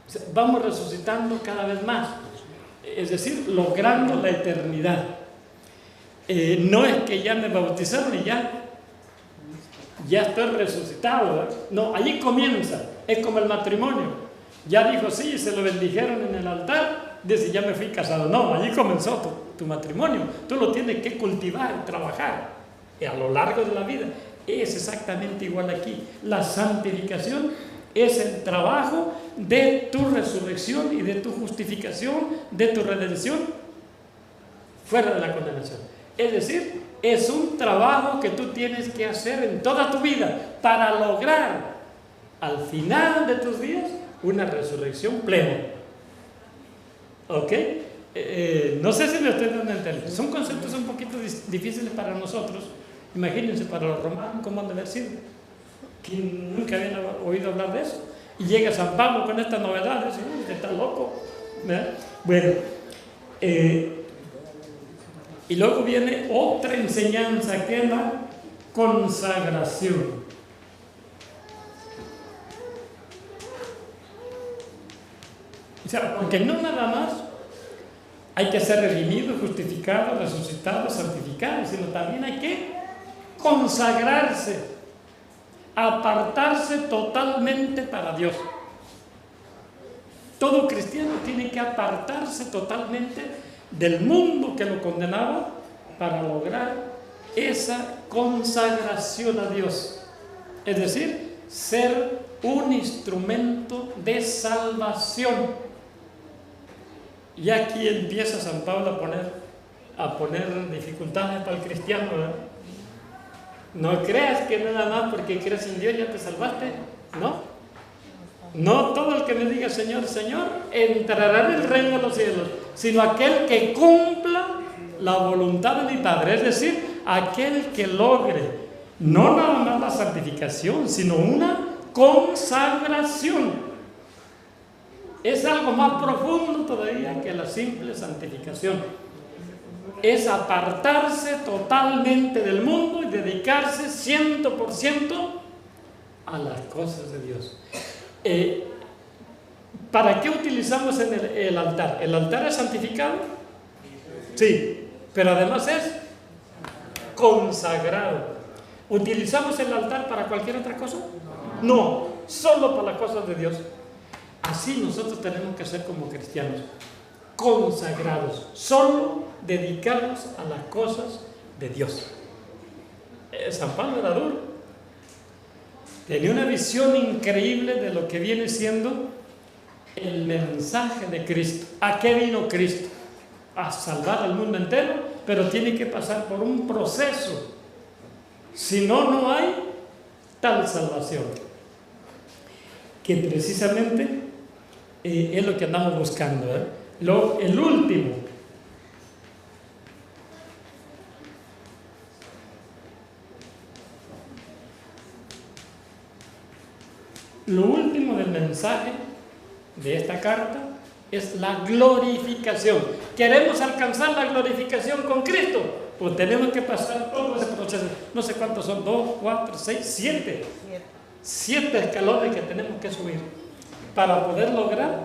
O sea, vamos resucitando cada vez más, es decir, logrando la eternidad. No es que ya me bautizaron y ya estoy resucitado, ¿verdad? No, allí comienza. Es como el matrimonio. Ya dijo sí, se lo bendijeron en el altar, dice ya me fui casado. No, allí comenzó tu matrimonio. Tú lo tienes que cultivar, trabajar a lo largo de la vida. Es exactamente igual aquí. La santificación es el trabajo de tu resurrección y de tu justificación, de tu redención fuera de la condenación. Es decir, es un trabajo que tú tienes que hacer en toda tu vida para lograr al final de tus días una resurrección plena. ¿Ok? No sé si me estoy dando a entender. Son conceptos un poquito difíciles para nosotros. Imagínense para los romanos cómo han de haber sido. ¿Quién nunca habían oído hablar de eso? Y llega San Pablo con estas novedades. Usted está loco, ¿verdad? Bueno, y luego viene otra enseñanza que es la consagración. O sea, porque no nada más hay que ser redimido, justificado, resucitado, santificado, sino también hay que consagrarse, apartarse totalmente para Dios. Todo cristiano tiene que apartarse totalmente del mundo que lo condenaba para lograr esa consagración a Dios. Es decir, ser un instrumento de salvación. Y aquí empieza San Pablo a poner dificultades para el cristiano, ¿verdad? No creas que nada más porque crees en Dios ya te salvaste. No todo el que me diga Señor, Señor entrará en el reino de los cielos, sino aquel que cumpla la voluntad de mi Padre. Es decir, aquel que logre no nada más la santificación, sino una consagración. Es algo más profundo todavía que la simple santificación. Es apartarse totalmente del mundo y dedicarse 100% a las cosas de Dios. ¿Para qué utilizamos el altar? ¿El altar es santificado? Sí, pero además es consagrado. ¿Utilizamos el altar para cualquier otra cosa? No, solo para las cosas de Dios. Así nosotros tenemos que ser como cristianos, consagrados, solo dedicarnos a las cosas de Dios. San Pablo era duro. Tenía una visión increíble de lo que viene siendo el mensaje de Cristo. ¿A qué vino Cristo? A salvar al mundo entero, pero tiene que pasar por un proceso. Si no, no hay tal salvación. Que precisamente es lo que andamos buscando, ¿eh? El último. lo último del mensaje de esta carta es la glorificación. ¿Queremos alcanzar la glorificación con Cristo? Pues tenemos que pasar todo ese proceso. No sé cuántos son, 2, 4, 6, 7. 7 escalones que tenemos que subir para poder lograr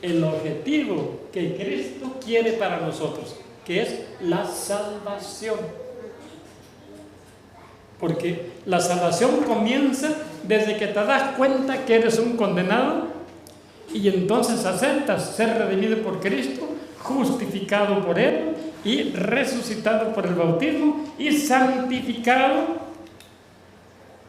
el objetivo que Cristo quiere para nosotros, que es la salvación. Porque la salvación comienza desde que te das cuenta que eres un condenado y entonces aceptas ser redimido por Cristo, justificado por Él y resucitado por el bautismo y santificado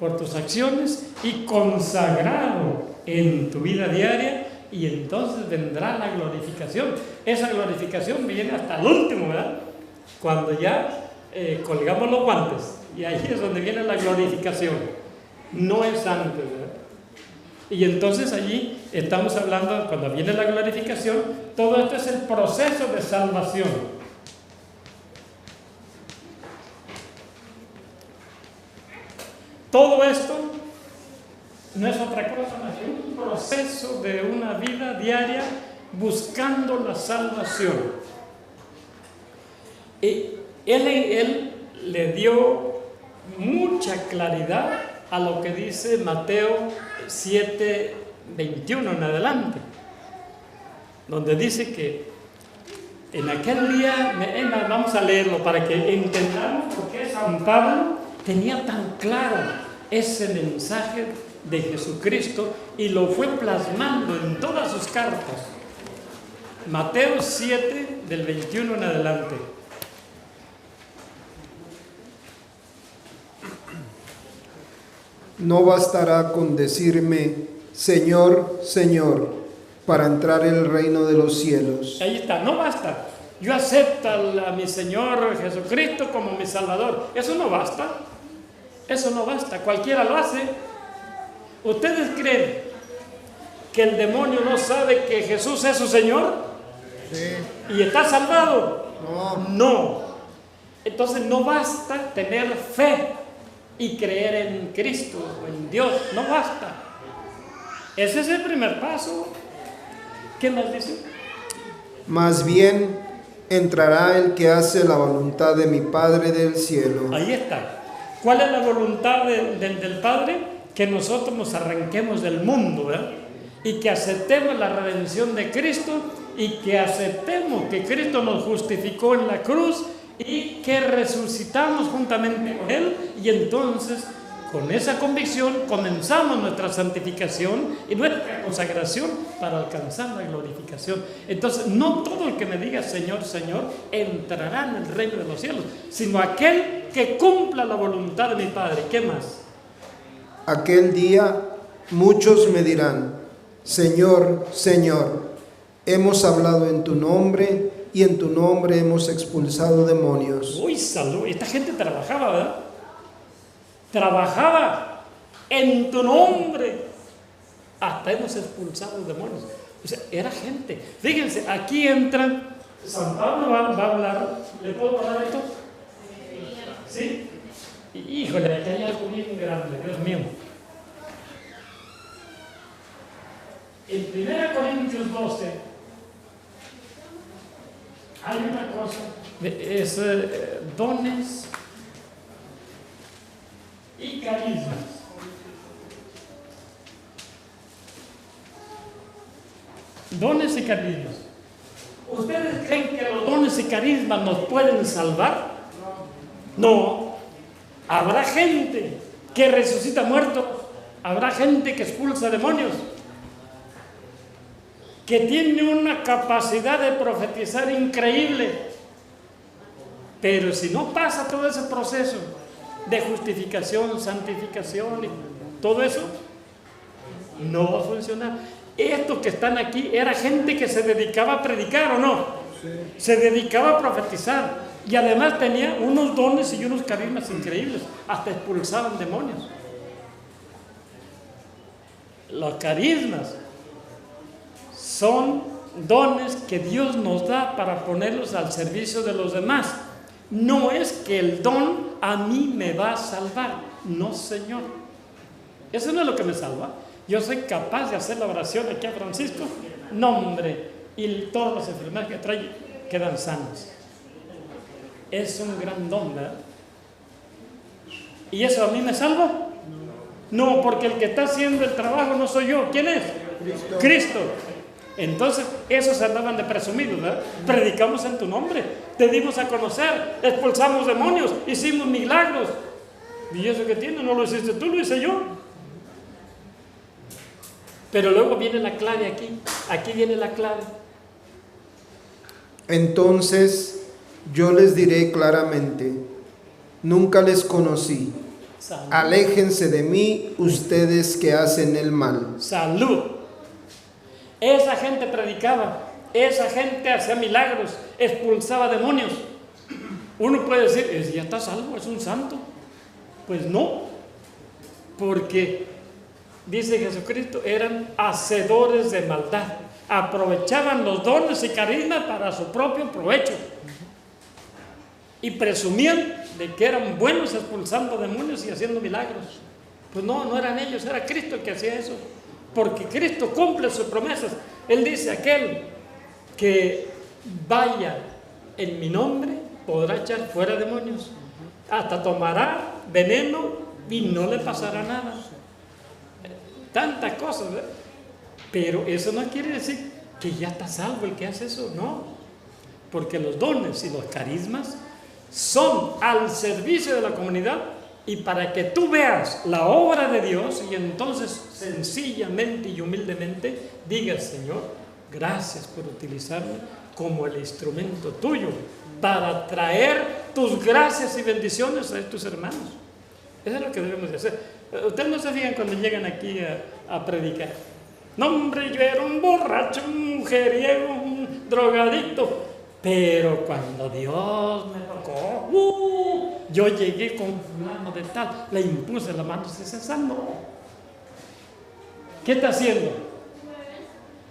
por tus acciones y consagrado en tu vida diaria, y entonces vendrá la glorificación. Esa glorificación viene hasta el último, ¿verdad? Cuando ya colgamos los guantes, y ahí es donde viene la glorificación, no es antes, ¿verdad? Y entonces allí estamos hablando, cuando viene la glorificación, todo esto es el proceso de salvación. Todo esto no es otra cosa más que un proceso de una vida diaria buscando la salvación. Y él le dio mucha claridad a lo que dice Mateo 7:21 en adelante, donde dice que en aquel día, vamos a leerlo para que entendamos por qué San Pablo tenía tan claro ese mensaje de Jesucristo y lo fue plasmando en todas sus cartas. Mateo 7, del 21 en adelante. No bastará con decirme, Señor, Señor, para entrar en el reino de los cielos. Ahí está, no basta. Yo acepto a mi Señor Jesucristo como mi Salvador. Eso no basta. Eso no basta. Cualquiera lo hace. ¿Ustedes creen que el demonio no sabe que Jesús es su Señor? Sí. ¿Y está salvado? No. Entonces no basta tener fe y creer en Cristo o en Dios. No basta. Ese es el primer paso. ¿Qué más dice? Más bien entrará el que hace la voluntad de mi Padre del cielo. Ahí está. ¿Cuál es la voluntad del Padre? Que nosotros nos arranquemos del mundo, ¿verdad? Y que aceptemos la redención de Cristo y que aceptemos que Cristo nos justificó en la cruz y que resucitamos juntamente con Él, y entonces con esa convicción comenzamos nuestra santificación y nuestra consagración para alcanzar la glorificación. Entonces no todo el que me diga Señor, Señor entrará en el reino de los cielos, sino aquel que cumpla la voluntad de mi Padre. ¿Qué más? Aquel día muchos me dirán, Señor, Señor, hemos hablado en tu nombre y en tu nombre hemos expulsado demonios. Uy, salud, esta gente trabajaba, ¿verdad? Trabajaba en tu nombre, hasta hemos expulsado demonios. O sea, era gente. Fíjense, aquí entran, San Pablo va a hablar. ¿Le puedo hablar esto? ¿Sí? Híjole, aquí hay algo bien grande, Dios mío. En 1 Corintios 12 hay una cosa, es dones y carismas. Dones y carismas. ¿Ustedes creen que los dones y carismas nos pueden salvar? No. Habrá gente que resucita muertos, habrá gente que expulsa demonios, que tiene una capacidad de profetizar increíble, pero si no pasa todo ese proceso de justificación, santificación y todo eso, no va a funcionar. Estos que están aquí era gente que se dedicaba a predicar, ¿o no? Sí. Se dedicaba a profetizar. Y además tenía unos dones y unos carismas increíbles. Hasta expulsaban demonios. Los carismas son dones que Dios nos da para ponerlos al servicio de los demás. No es que el don a mí me va a salvar. No, Señor. Eso no es lo que me salva. Yo soy capaz de hacer la oración aquí a Francisco, no hombre, y todas las enfermedades que trae quedan sanas. Es un gran don, ¿verdad? ¿Y eso a mí me salva? No, porque el que está haciendo el trabajo no soy yo. ¿Quién es? Cristo. Entonces, esos andaban de presumidos, ¿verdad? Predicamos en tu nombre, te dimos a conocer, expulsamos demonios, hicimos milagros. ¿Y eso que tiene? No lo hiciste tú, lo hice yo. Pero luego viene la clave aquí viene la clave. Entonces yo les diré claramente, nunca les conocí. Salud. Aléjense de mí, ustedes que hacen el mal. Salud. Esa gente predicaba, esa gente hacía milagros, expulsaba demonios. Uno puede decir, ya está salvo, es un santo. Pues no, porque dice Jesucristo, eran hacedores de maldad, aprovechaban los dones y carismas para su propio provecho y presumían de que eran buenos expulsando demonios y haciendo milagros. Pues no eran ellos, era Cristo el que hacía eso, porque Cristo cumple sus promesas. Él dice, aquel que vaya en mi nombre podrá echar fuera demonios, hasta tomará veneno y no le pasará nada. Tantas cosas, ¿verdad? Pero eso no quiere decir que ya está salvo el que hace eso, no, porque los dones y los carismas son al servicio de la comunidad y para que tú veas la obra de Dios y entonces sencillamente y humildemente digas, Señor, gracias por utilizarme como el instrumento tuyo para traer tus gracias y bendiciones a tus hermanos. Eso es lo que debemos de hacer. Ustedes no se fijan cuando llegan aquí a predicar. No, hombre, yo era un borracho, un mujeriego, un drogadicto. Pero cuando Dios me tocó, yo llegué con mano de tal, le impuse la mano, se sanó. ¿Qué está haciendo?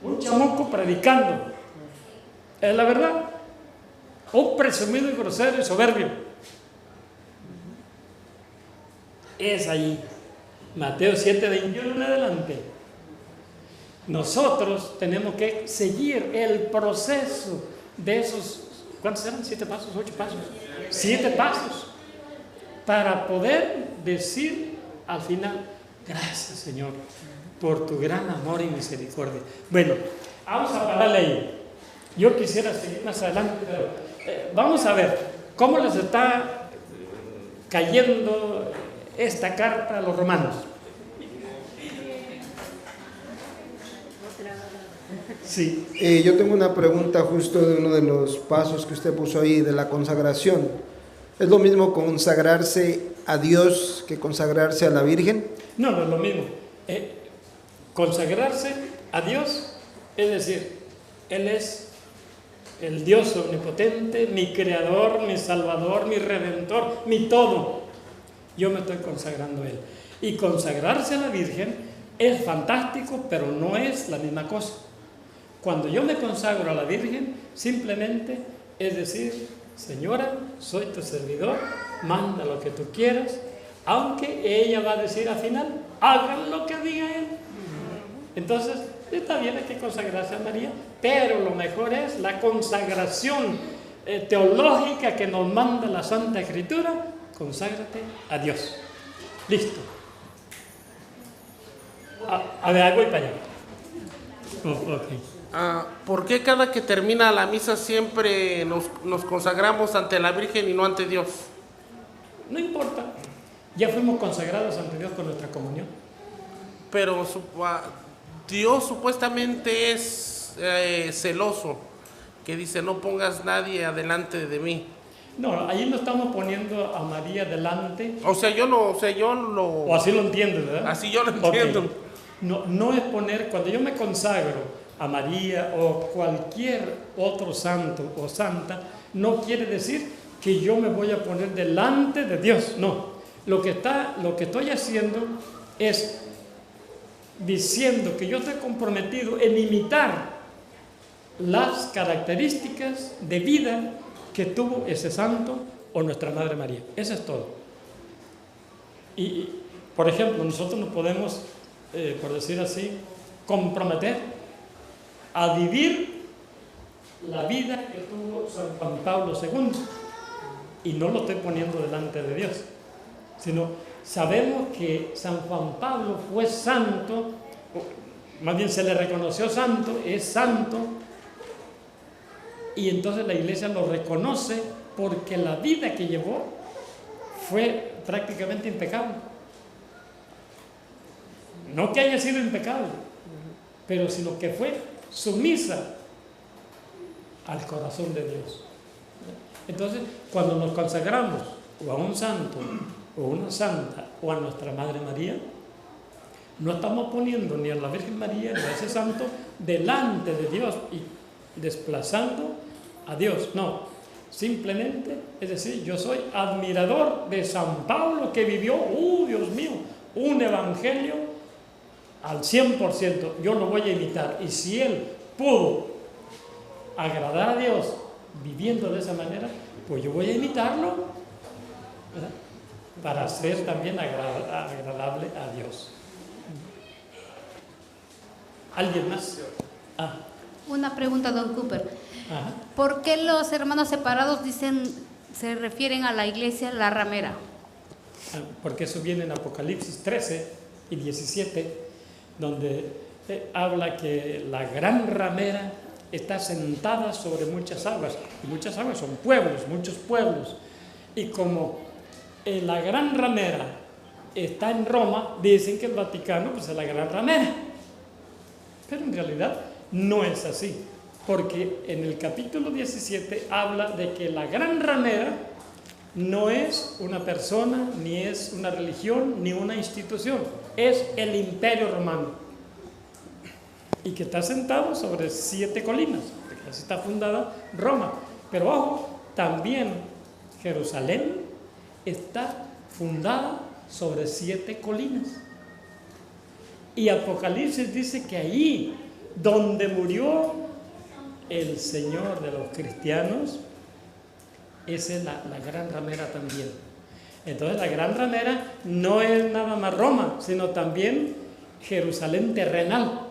Un chamuco predicando. Es la verdad. Un presumido y grosero y soberbio. Es ahí. Mateo 7:21 en adelante. Nosotros tenemos que seguir el proceso de esos, ¿cuántos eran? 7 pasos, 8 pasos. 7 pasos. Para poder decir al final, gracias Señor, por tu gran amor y misericordia. Bueno, vamos a pararle ahí. Yo quisiera seguir más adelante, pero vamos a ver cómo les está cayendo esta carta a los romanos. Sí. Yo tengo una pregunta justo de uno de los pasos que usted puso ahí, de la consagración. ¿Es lo mismo consagrarse a Dios que consagrarse a la Virgen? No, no es lo mismo. Consagrarse a Dios, es decir, Él es el Dios omnipotente, mi creador, mi salvador, mi redentor, mi todo. Yo me estoy consagrando a Él. Y consagrarse a la Virgen es fantástico, pero no es la misma cosa. Cuando yo me consagro a la Virgen, simplemente es decir, Señora, soy tu servidor, manda lo que tú quieras, aunque ella va a decir al final, hagan lo que diga Él. Entonces, está bien, hay que consagrarse a María, pero lo mejor es la consagración teológica que nos manda la Santa Escritura. Conságrate a Dios. Listo. A ver, voy para allá. Okay. ¿Por qué cada que termina la misa siempre nos consagramos ante la Virgen y no ante Dios? No importa. Ya fuimos consagrados ante Dios con nuestra comunión. Pero Dios supuestamente es celoso, que dice, no pongas nadie adelante de mí. No, ahí no estamos poniendo a María delante. O así lo entiendes, ¿verdad? Así yo lo entiendo. Okay. No es poner, cuando yo me consagro a María o cualquier otro santo o santa, no quiere decir que yo me voy a poner delante de Dios. No, lo que estoy haciendo es diciendo que yo estoy comprometido en imitar las características de vida que tuvo ese santo o nuestra Madre María. Eso es todo. Y por ejemplo, nosotros no podemos por decir así, comprometer a vivir la vida que tuvo San Juan Pablo II. Y no lo estoy poniendo delante de Dios, sino sabemos que San Juan Pablo fue santo, más bien se le reconoció santo, es santo, y entonces la Iglesia lo reconoce porque la vida que llevó fue prácticamente impecable. No que haya sido impecable, pero sino que fue sumisa al corazón de Dios. Entonces, cuando nos consagramos o a un santo, o una santa, o a nuestra Madre María, no estamos poniendo ni a la Virgen María ni a ese santo delante de Dios y desplazando a Dios. No, simplemente, es decir, yo soy admirador de San Pablo que vivió, Dios mío, un evangelio al 100%. Yo lo voy a imitar. Y si él pudo agradar a Dios viviendo de esa manera, pues yo voy a imitarlo, ¿verdad? Para ser también agradable a Dios. ¿Alguien más? Una pregunta, don Cooper. Ajá. ¿Por qué los hermanos separados se refieren a la iglesia la ramera? Porque eso viene en Apocalipsis 13 y 17, donde habla que la gran ramera está sentada sobre muchas aguas, y muchas aguas son pueblos, muchos pueblos, y como la gran ramera está en Roma, dicen que el Vaticano pues, es la gran ramera, pero en realidad no es así, porque en el capítulo 17 habla de que la gran ramera no es una persona, ni es una religión, ni una institución, es el Imperio Romano, y que está sentado sobre 7 colinas, porque así está fundada Roma. Pero ojo, también Jerusalén está fundada sobre 7 colinas. Y Apocalipsis dice que allí, donde murió el Señor de los cristianos, esa es la gran ramera también. Entonces la gran ramera no es nada más Roma, sino también Jerusalén terrenal.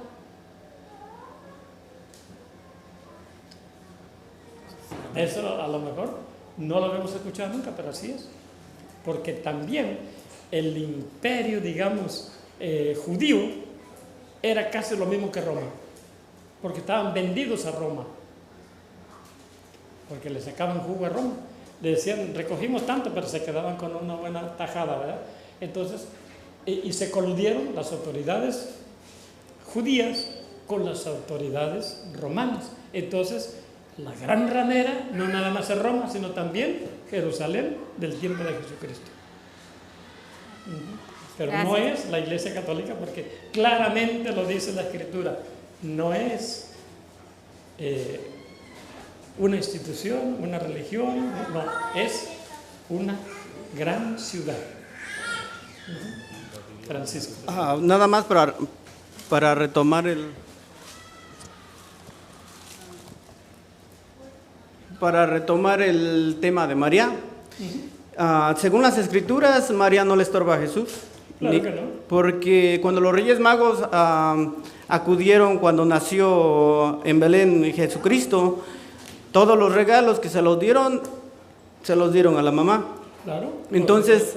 Eso a lo mejor no lo habíamos escuchado nunca, pero así es. Porque también el imperio, digamos, judío era casi lo mismo que Roma. Porque estaban vendidos a Roma. Porque le sacaban jugo a Roma. Le decían, recogimos tanto, pero se quedaban con una buena tajada, ¿verdad? Entonces, y se coludieron las autoridades judías con las autoridades romanas. Entonces, la gran ramera no nada más es Roma, sino también Jerusalén del tiempo de Jesucristo. Pero gracias. No es la Iglesia Católica, porque claramente lo dice la Escritura. No es una institución, una religión, no, es una gran ciudad. Francisco. Nada más para retomar el tema de María. Según las Escrituras, María no le estorba a Jesús. Claro que no. Porque cuando los Reyes Magos acudieron cuando nació en Belén Jesucristo, todos los regalos que se los dieron a la mamá. Claro. Entonces,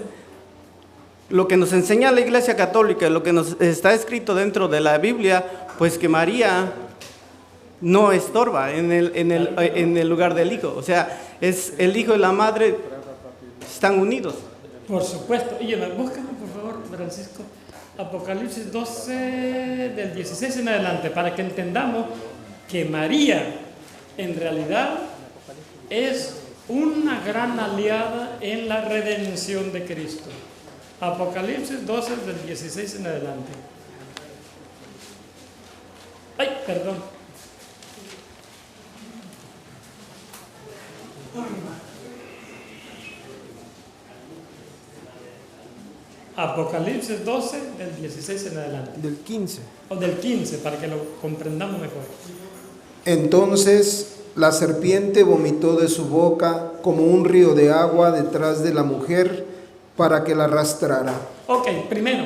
lo que nos enseña la Iglesia Católica, lo que nos está escrito dentro de la Biblia, pues que María no estorba en el lugar del Hijo. O sea, es el Hijo y la Madre están unidos. Por supuesto. Y búscame, por favor, Francisco, Apocalipsis 12, del 16 en adelante, para que entendamos que María, en realidad, es una gran aliada en la redención de Cristo. Apocalipsis 12, del 16 en adelante. Ay, perdón. Apocalipsis 12, del 16 en adelante. Del 15. O del 15, para que lo comprendamos mejor. Entonces la serpiente vomitó de su boca como un río de agua detrás de la mujer para que la arrastrara. Ok, primero,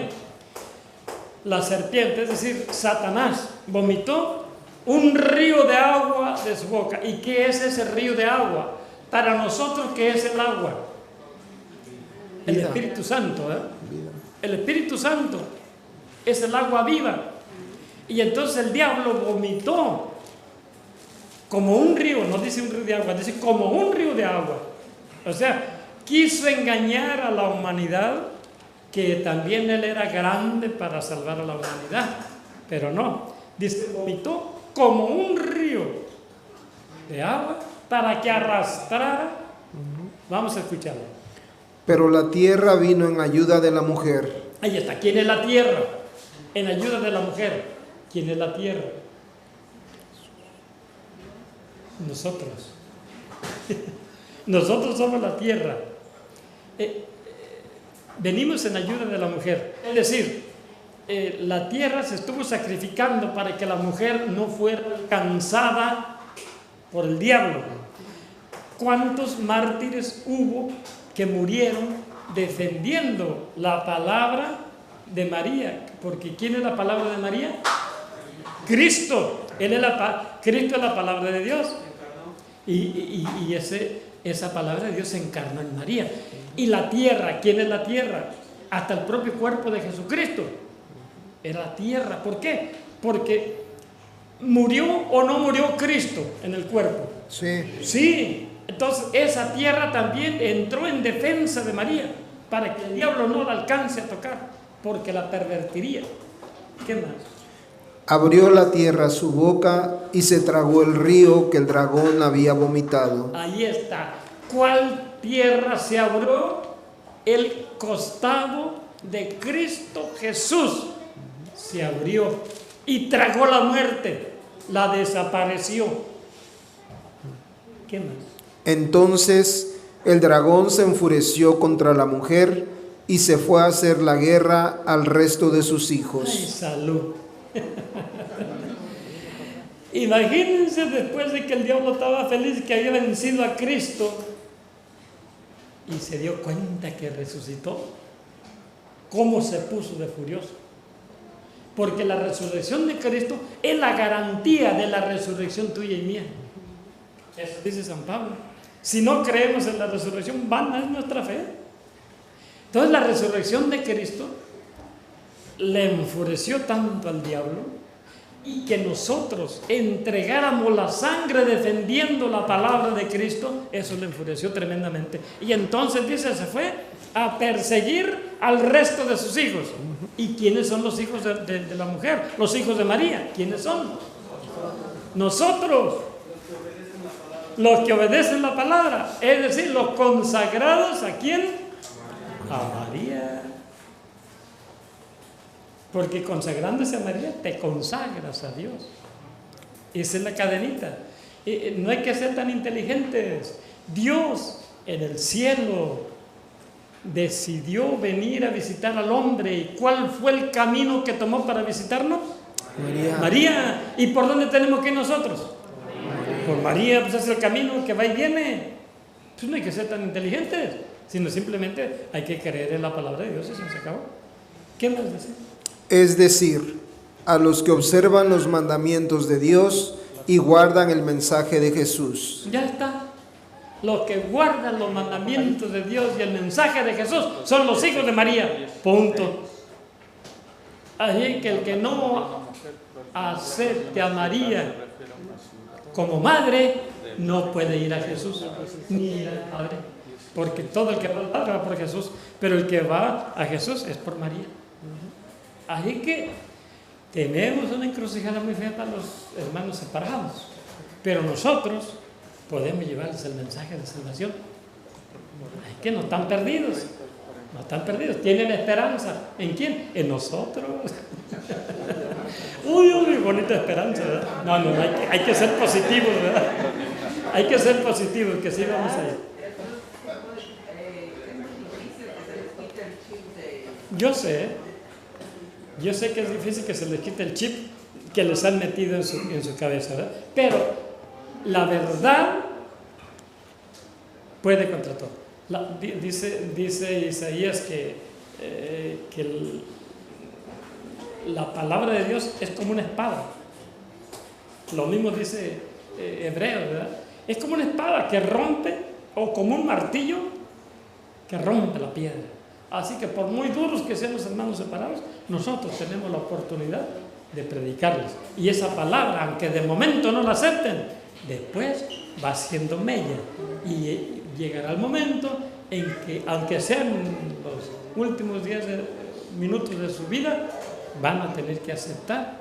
la serpiente, es decir, Satanás, vomitó un río de agua de su boca. ¿Y qué es ese río de agua? Para nosotros, ¿qué es el agua? El Vida. Espíritu Santo, ¿eh? Vida. El Espíritu Santo es el agua viva. Y entonces el diablo vomitó como un río, no dice un río de agua, dice como un río de agua. O sea, quiso engañar a la humanidad, que también él era grande para salvar a la humanidad, pero no, dice, vomitó como un río de agua para que arrastrara. Vamos a escucharlo. Pero la tierra vino en ayuda de la mujer. Ahí está. ¿Quién es la tierra? En ayuda de la mujer. ¿Quién es la tierra? Nosotros. Nosotros somos la tierra. Venimos en ayuda de la mujer. Es decir, la tierra se estuvo sacrificando para que la mujer no fuera alcanzada por el diablo. ¿Cuántos mártires hubo que murieron defendiendo la palabra de María? Porque ¿quién es la palabra de María? Cristo. Cristo es la palabra de Dios. Y esa palabra de Dios se encarnó en María. Y la tierra, ¿quién es la tierra? Hasta el propio cuerpo de Jesucristo era la tierra. ¿Por qué? Porque ¿murió o no murió Cristo en el cuerpo? Sí. Sí. Entonces esa tierra también entró en defensa de María, para que el diablo no la alcance a tocar, porque la pervertiría. ¿Qué más? Abrió la tierra su boca y se tragó el río que el dragón había vomitado. Ahí está. ¿Cuál tierra se abrió? El costado de Cristo Jesús se abrió y tragó la muerte, la desapareció. ¿Qué más? Entonces el dragón se enfureció contra la mujer y se fue a hacer la guerra al resto de sus Ay, hijos. salud. Imagínense, después de que el diablo estaba feliz que había vencido a Cristo y se dio cuenta que resucitó, cómo se puso de furioso. Porque la resurrección de Cristo es la garantía de la resurrección tuya y mía. Eso dice San Pablo. Si no creemos en la resurrección, vana es nuestra fe. Entonces la resurrección de Cristo le enfureció tanto al diablo, y que nosotros entregáramos la sangre defendiendo la palabra de Cristo, eso le enfureció tremendamente. Y entonces dice, se fue a perseguir al resto de sus hijos. ¿Y quiénes son los hijos de la mujer? Los hijos de María. ¿Quiénes son? Nosotros, los que obedecen la palabra, es decir, los consagrados. ¿A quién? A María. Porque consagrándose a María te consagras a Dios. Esa es la cadenita. No hay que ser tan inteligentes. Dios en el cielo decidió venir a visitar al hombre. ¿Y cuál fue el camino que tomó para visitarnos? María. María. ¿Y por dónde tenemos que ir nosotros? Por María, pues es el camino que va y viene. Pues no hay que ser tan inteligentes, sino simplemente hay que creer en la palabra de Dios y se acabó. ¿Qué más decir? Es decir, a los que observan los mandamientos de Dios y guardan el mensaje de Jesús. Ya está. Los que guardan los mandamientos de Dios y el mensaje de Jesús son los hijos de María. Punto. Así que el que no acepte a María como madre no puede ir a Jesús ni ir al Padre. Porque todo el que va al Padre va por Jesús, pero el que va a Jesús es por María. Así que tenemos una encrucijada muy fea para los hermanos separados, pero nosotros podemos llevarles el mensaje de salvación. Es que no están perdidos, no están perdidos, tienen esperanza. ¿En quién? En nosotros. Uy, bonita esperanza, ¿verdad? No, hay que ser positivos, ¿verdad? Hay que ser positivos, que sí vamos a ir. Yo sé que es difícil que se les quite el chip que les han metido en su cabeza, ¿verdad? Pero la verdad puede contra todo. Dice Isaías que la palabra de Dios es como una espada. Lo mismo dice Hebreos, ¿verdad? Es como una espada que rompe, o como un martillo que rompe la piedra. Así que por muy duros que sean los hermanos separados, nosotros tenemos la oportunidad de predicarles. Y esa palabra, aunque de momento no la acepten, después va haciendo mella. Y llegará el momento en que, aunque sean los últimos minutos de su vida, van a tener que aceptar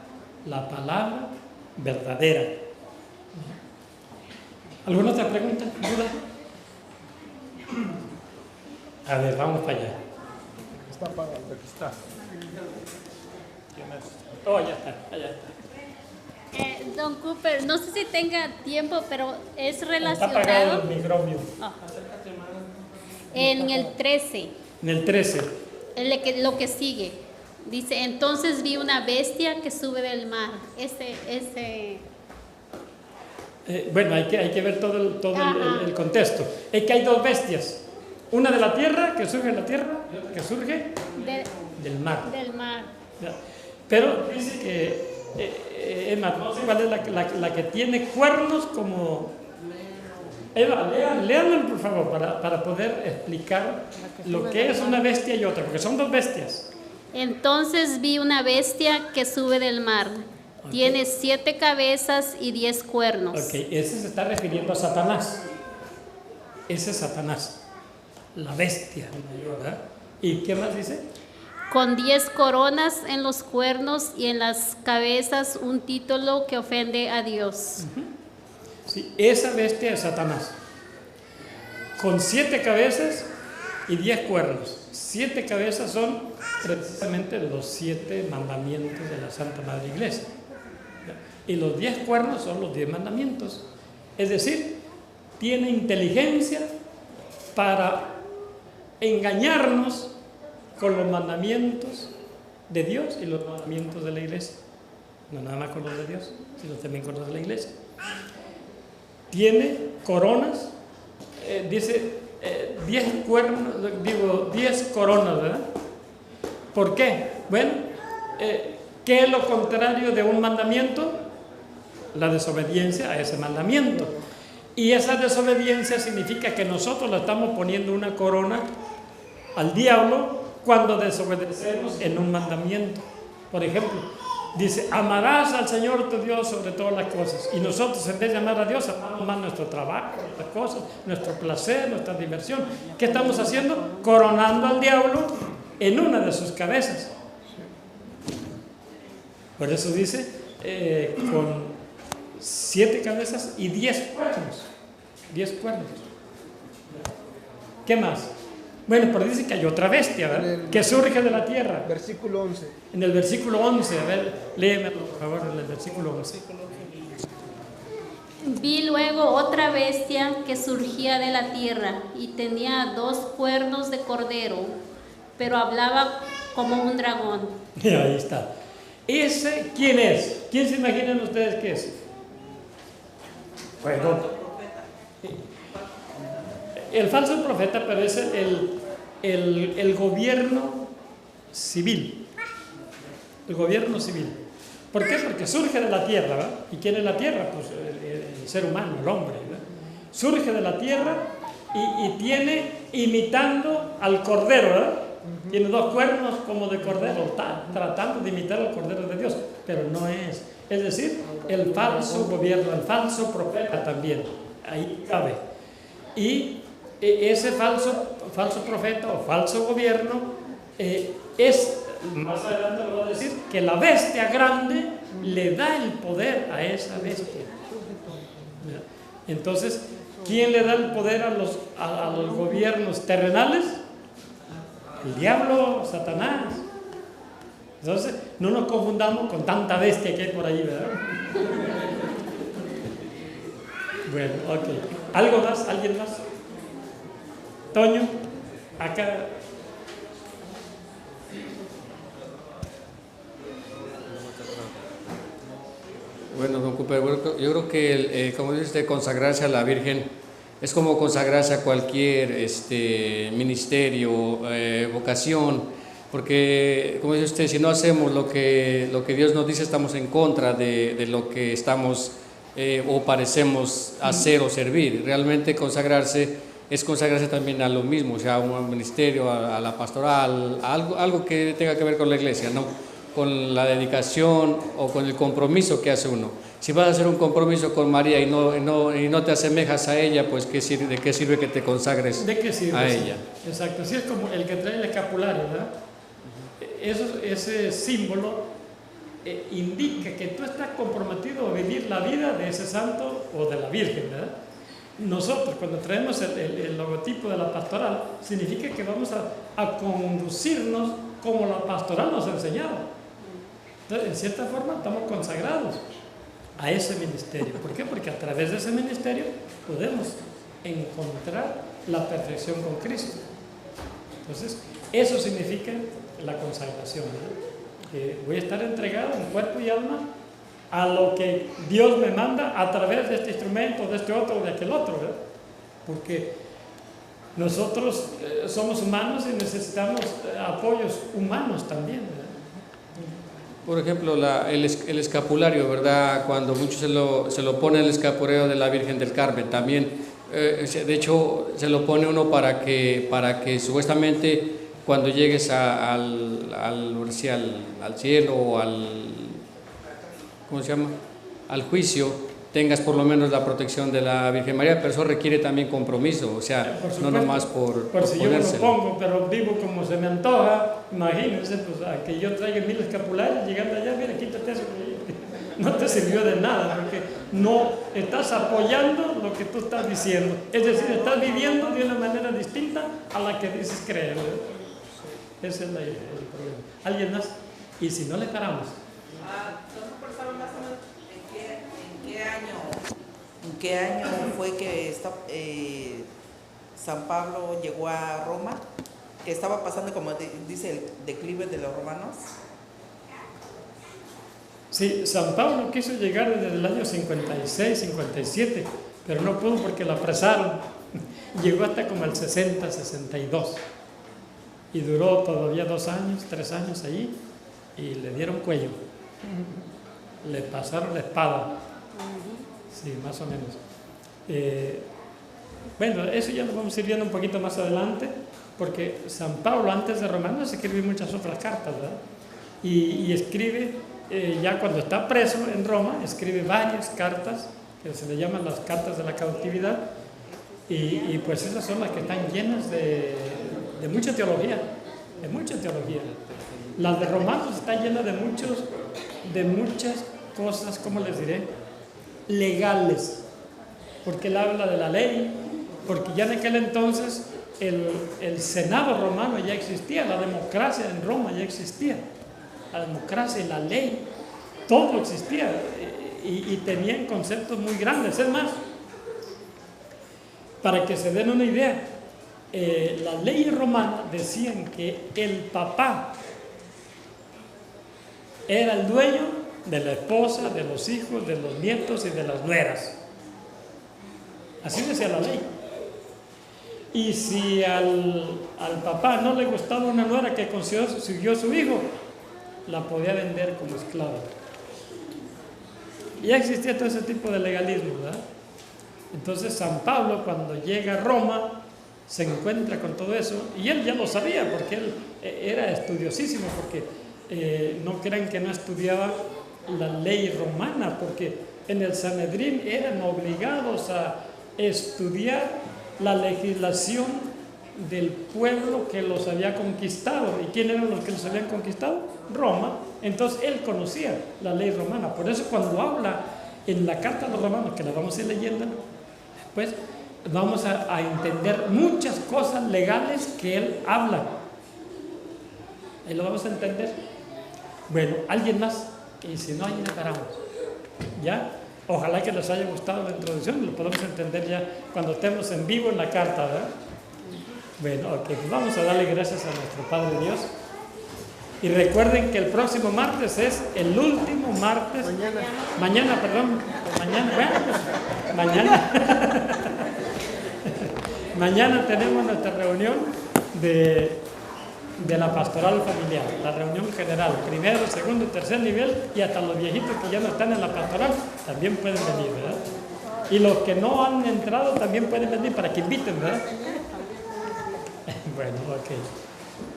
la palabra verdadera. ¿Alguna otra pregunta? ¿Duda? A ver, vamos para allá. Está apagado, aquí está. ¿Quién es? Oh, ya está, allá está. Don Cooper, no sé si tenga tiempo, pero es Está apagado relacionado el micrófono. en el 13, En el 13. lo que sigue. Dice, entonces vi una bestia que sube del mar. Bueno, hay que ver todo Ajá. el contexto. Es que hay dos bestias. Una de la tierra, que surge de la tierra, y otra que surge del mar. del mar. ¿Ya? Pero dice que, Emma, no sé cuál es la que tiene cuernos como... Eva, léanlo por favor para poder explicar lo que es una bestia y otra, porque son dos bestias. Entonces vi una bestia que sube del mar. Tiene 7 cabezas y 10 cuernos. Ok, ese se está refiriendo a Satanás. Ese es Satanás, la bestia, ¿verdad? ¿Y qué más dice? Con 10 coronas en los cuernos y en las cabezas un título que ofende a Dios. Sí, esa bestia es Satanás, con 7 cabezas y 10 cuernos. 7 cabezas son precisamente los 7 mandamientos de la Santa Madre Iglesia. Y los 10 cuernos son los 10 mandamientos. Es decir, tiene inteligencia para engañarnos con los mandamientos de Dios y los mandamientos de la Iglesia. No nada más con los de Dios, sino también con los de la Iglesia. Tiene coronas, dice 10 cuernos, 10 coronas, ¿verdad? ¿Por qué? Bueno, ¿qué es lo contrario de un mandamiento? La desobediencia a ese mandamiento. Y esa desobediencia significa que nosotros le estamos poniendo una corona al diablo cuando desobedecemos en un mandamiento. Por ejemplo, dice, amarás al Señor tu Dios sobre todas las cosas. Y nosotros, en vez de amar a Dios, amamos más nuestro trabajo, nuestras cosas, nuestro placer, nuestra diversión. ¿Qué estamos haciendo? Coronando al diablo en una de sus cabezas. Por eso dice, con 7 cabezas y 10 cuernos. 10 cuernos. ¿Qué más? Bueno, pero dice que hay otra bestia, ¿verdad? Que surge de la tierra. Versículo 11. En el versículo 11, a ver, léeme por favor en el versículo 11. Vi luego otra bestia que surgía de la tierra y tenía 2 cuernos de cordero, pero hablaba como un dragón. Y ahí está. ¿Ese quién es? ¿Quién se imaginan ustedes que es? Bueno, el falso profeta, pero es el gobierno civil. El gobierno civil. ¿Por qué? Porque surge de la tierra, ¿verdad? ¿Y quién es la tierra? Pues el ser humano, el hombre, ¿verdad? Surge de la tierra y tiene imitando al cordero, ¿verdad? Tiene 2 cuernos como de cordero, está tratando de imitar al cordero de Dios, pero no es. Es decir, el falso gobierno, el falso profeta también, ahí cabe. Y ese falso profeta o falso gobierno es, más adelante lo voy a decir, que la bestia grande le da el poder a esa bestia. Entonces, ¿quién le da el poder a los gobiernos terrenales? El diablo, Satanás. Entonces, no nos confundamos con tanta bestia que hay por ahí, ¿verdad? Bueno, ok. ¿Algo más? ¿Alguien más? Toño, acá. Bueno, don Cooper, yo creo que, como dice usted, consagrarse a la Virgen es como consagrarse a cualquier ministerio, vocación, Porque, como dice usted, si no hacemos lo que Dios nos dice, estamos en contra de lo que estamos o parecemos hacer o servir. Realmente consagrarse es consagrarse también a lo mismo, o sea, a un ministerio, a la pastoral, a algo que tenga que ver con la iglesia, ¿no? Con la dedicación o con el compromiso que hace uno. Si vas a hacer un compromiso con María y no te asemejas a ella, pues ¿de qué sirve que te consagres ¿De qué sirve? a Sí. ella? Exacto, así es como el que trae el escapulario, ¿verdad? Ese símbolo indica que tú estás comprometido a vivir la vida de ese santo o de la Virgen, ¿verdad? Nosotros, cuando traemos el logotipo de la pastoral, significa que vamos a conducirnos como la pastoral nos ha enseñado. Entonces, en cierta forma, estamos consagrados a ese ministerio. ¿Por qué? Porque a través de ese ministerio podemos encontrar la perfección con Cristo. Entonces, eso significa la consagración, ¿verdad? Que voy a estar entregado en cuerpo y alma a lo que Dios me manda a través de este instrumento, de este otro, de aquel otro, ¿verdad? Porque nosotros somos humanos y necesitamos apoyos humanos también, ¿verdad? Por ejemplo, el escapulario, ¿verdad? Cuando muchos se lo pone el escapulario de la Virgen del Carmen, también, de hecho, se lo pone uno para que supuestamente cuando llegues al cielo o ¿cómo se llama? Al juicio, tengas por lo menos la protección de la Virgen María, pero eso requiere también compromiso, o sea, no nomás por si yo me lo pongo, pero vivo como se me antoja, imagínense, pues a que yo traiga 1000 escapularios, llegando allá, mira, quítate eso, no te sirvió de nada, porque no estás apoyando lo que tú estás diciendo, es decir, estás viviendo de una manera distinta a la que dices creer, ¿verdad? Ese es el problema. ¿Alguien más? Y si no le paramos. ¿No por saber más o menos en qué año fue que San Pablo llegó a Roma? Que estaba pasando, como dice, el declive de los romanos. Sí, San Pablo quiso llegar desde el año 56, 57, pero no pudo porque lo apresaron. Llegó hasta como el 60, 62. Y duró todavía 2 años, 3 años allí, y le dieron cuello. Le pasaron la espada. Sí, más o menos. Bueno, eso ya lo vamos a ir viendo un poquito más adelante, porque San Pablo, antes de Romanos, escribe muchas otras cartas, ¿verdad? Y escribe, ya cuando está preso en Roma, escribe varias cartas, que se le llaman las cartas de la cautividad, y pues esas son las que están llenas de mucha teología, de mucha teología. Las de Romanos están llenas de muchas cosas, ¿cómo les diré? Legales, porque él habla de la ley, porque ya en aquel entonces el Senado romano ya existía, la democracia en Roma ya existía, la democracia y la ley, todo existía, y tenían conceptos muy grandes. Es más, para que se den una idea, las leyes romanas decían que el papá era el dueño de la esposa, de los hijos, de los nietos y de las nueras. Así decía la ley. Y si al papá no le gustaba una nuera que consiguió su hijo, la podía vender como esclava. Ya existía todo ese tipo de legalismo, ¿verdad? Entonces San Pablo, cuando llega a Roma, se encuentra con todo eso, y él ya lo sabía, porque él era estudiosísimo, porque no crean que no estudiaba la ley romana, porque en el Sanedrín eran obligados a estudiar la legislación del pueblo que los había conquistado. ¿Y quién eran los que los habían conquistado? Roma. Entonces él conocía la ley romana. Por eso cuando habla en la carta a los romanos, que la vamos a ir leyendo, pues vamos a entender muchas cosas legales que él habla. Ahí lo vamos a entender. Bueno, ¿alguien más? Y si no, ahí le paramos. ¿Ya? Ojalá que les haya gustado la introducción, lo podemos entender ya cuando estemos en vivo en la carta, ¿verdad? Bueno, ok, pues vamos a darle gracias a nuestro Padre Dios. Y recuerden que el próximo martes es el último martes. Mañana, mañana tenemos nuestra reunión de la pastoral familiar, la reunión general, primero, segundo, tercer nivel, y hasta los viejitos que ya no están en la pastoral también pueden venir, ¿verdad? Y los que no han entrado también pueden venir para que inviten, ¿verdad? Bueno, ok.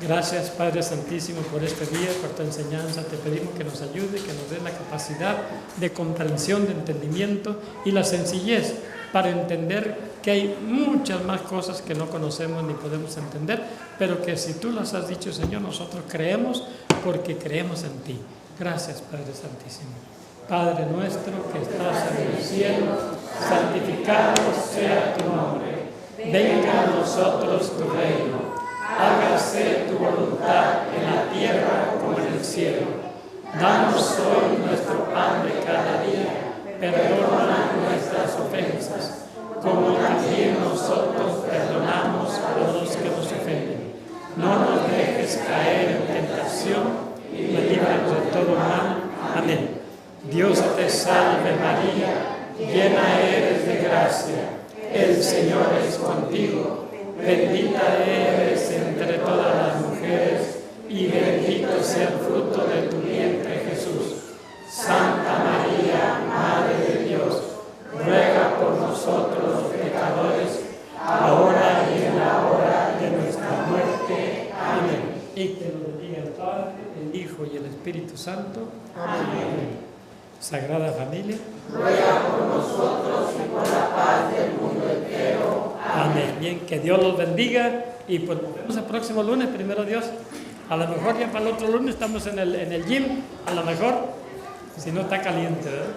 Gracias, Padre Santísimo, por este día, por tu enseñanza. Te pedimos que nos ayude, que nos dé la capacidad de comprensión, de entendimiento y la sencillez para entender que hay muchas más cosas que no conocemos ni podemos entender, pero que si tú las has dicho, Señor, nosotros creemos porque creemos en ti. Gracias, Padre Santísimo. Padre nuestro que estás en el cielo, santificado sea tu nombre. Venga a nosotros tu reino. Hágase tu voluntad en la tierra como en el cielo. Danos hoy nuestro pan de cada día. Perdona nuestras ofensas, como también nosotros perdonamos a los que nos ofenden. No nos dejes caer en tentación y líbranos de todo mal. Amén. Dios te salve María, llena eres de gracia. El Señor es contigo. Bendita eres entre todas las mujeres y bendito sea el fruto de tu vientre, Jesús. Santa María, Madre de Dios, ruega por nosotros los pecadores, ahora y en la hora de nuestra muerte. Amén. Y que nos bendiga el Padre, el Hijo y el Espíritu Santo. Amén. Sagrada Familia, ruega por nosotros y por la paz del mundo entero. Amén. Bien, que Dios los bendiga y pues nos vemos el próximo lunes, primero Dios. A lo mejor ya para el otro lunes estamos en el gym, a lo mejor, si no está caliente, ¿verdad?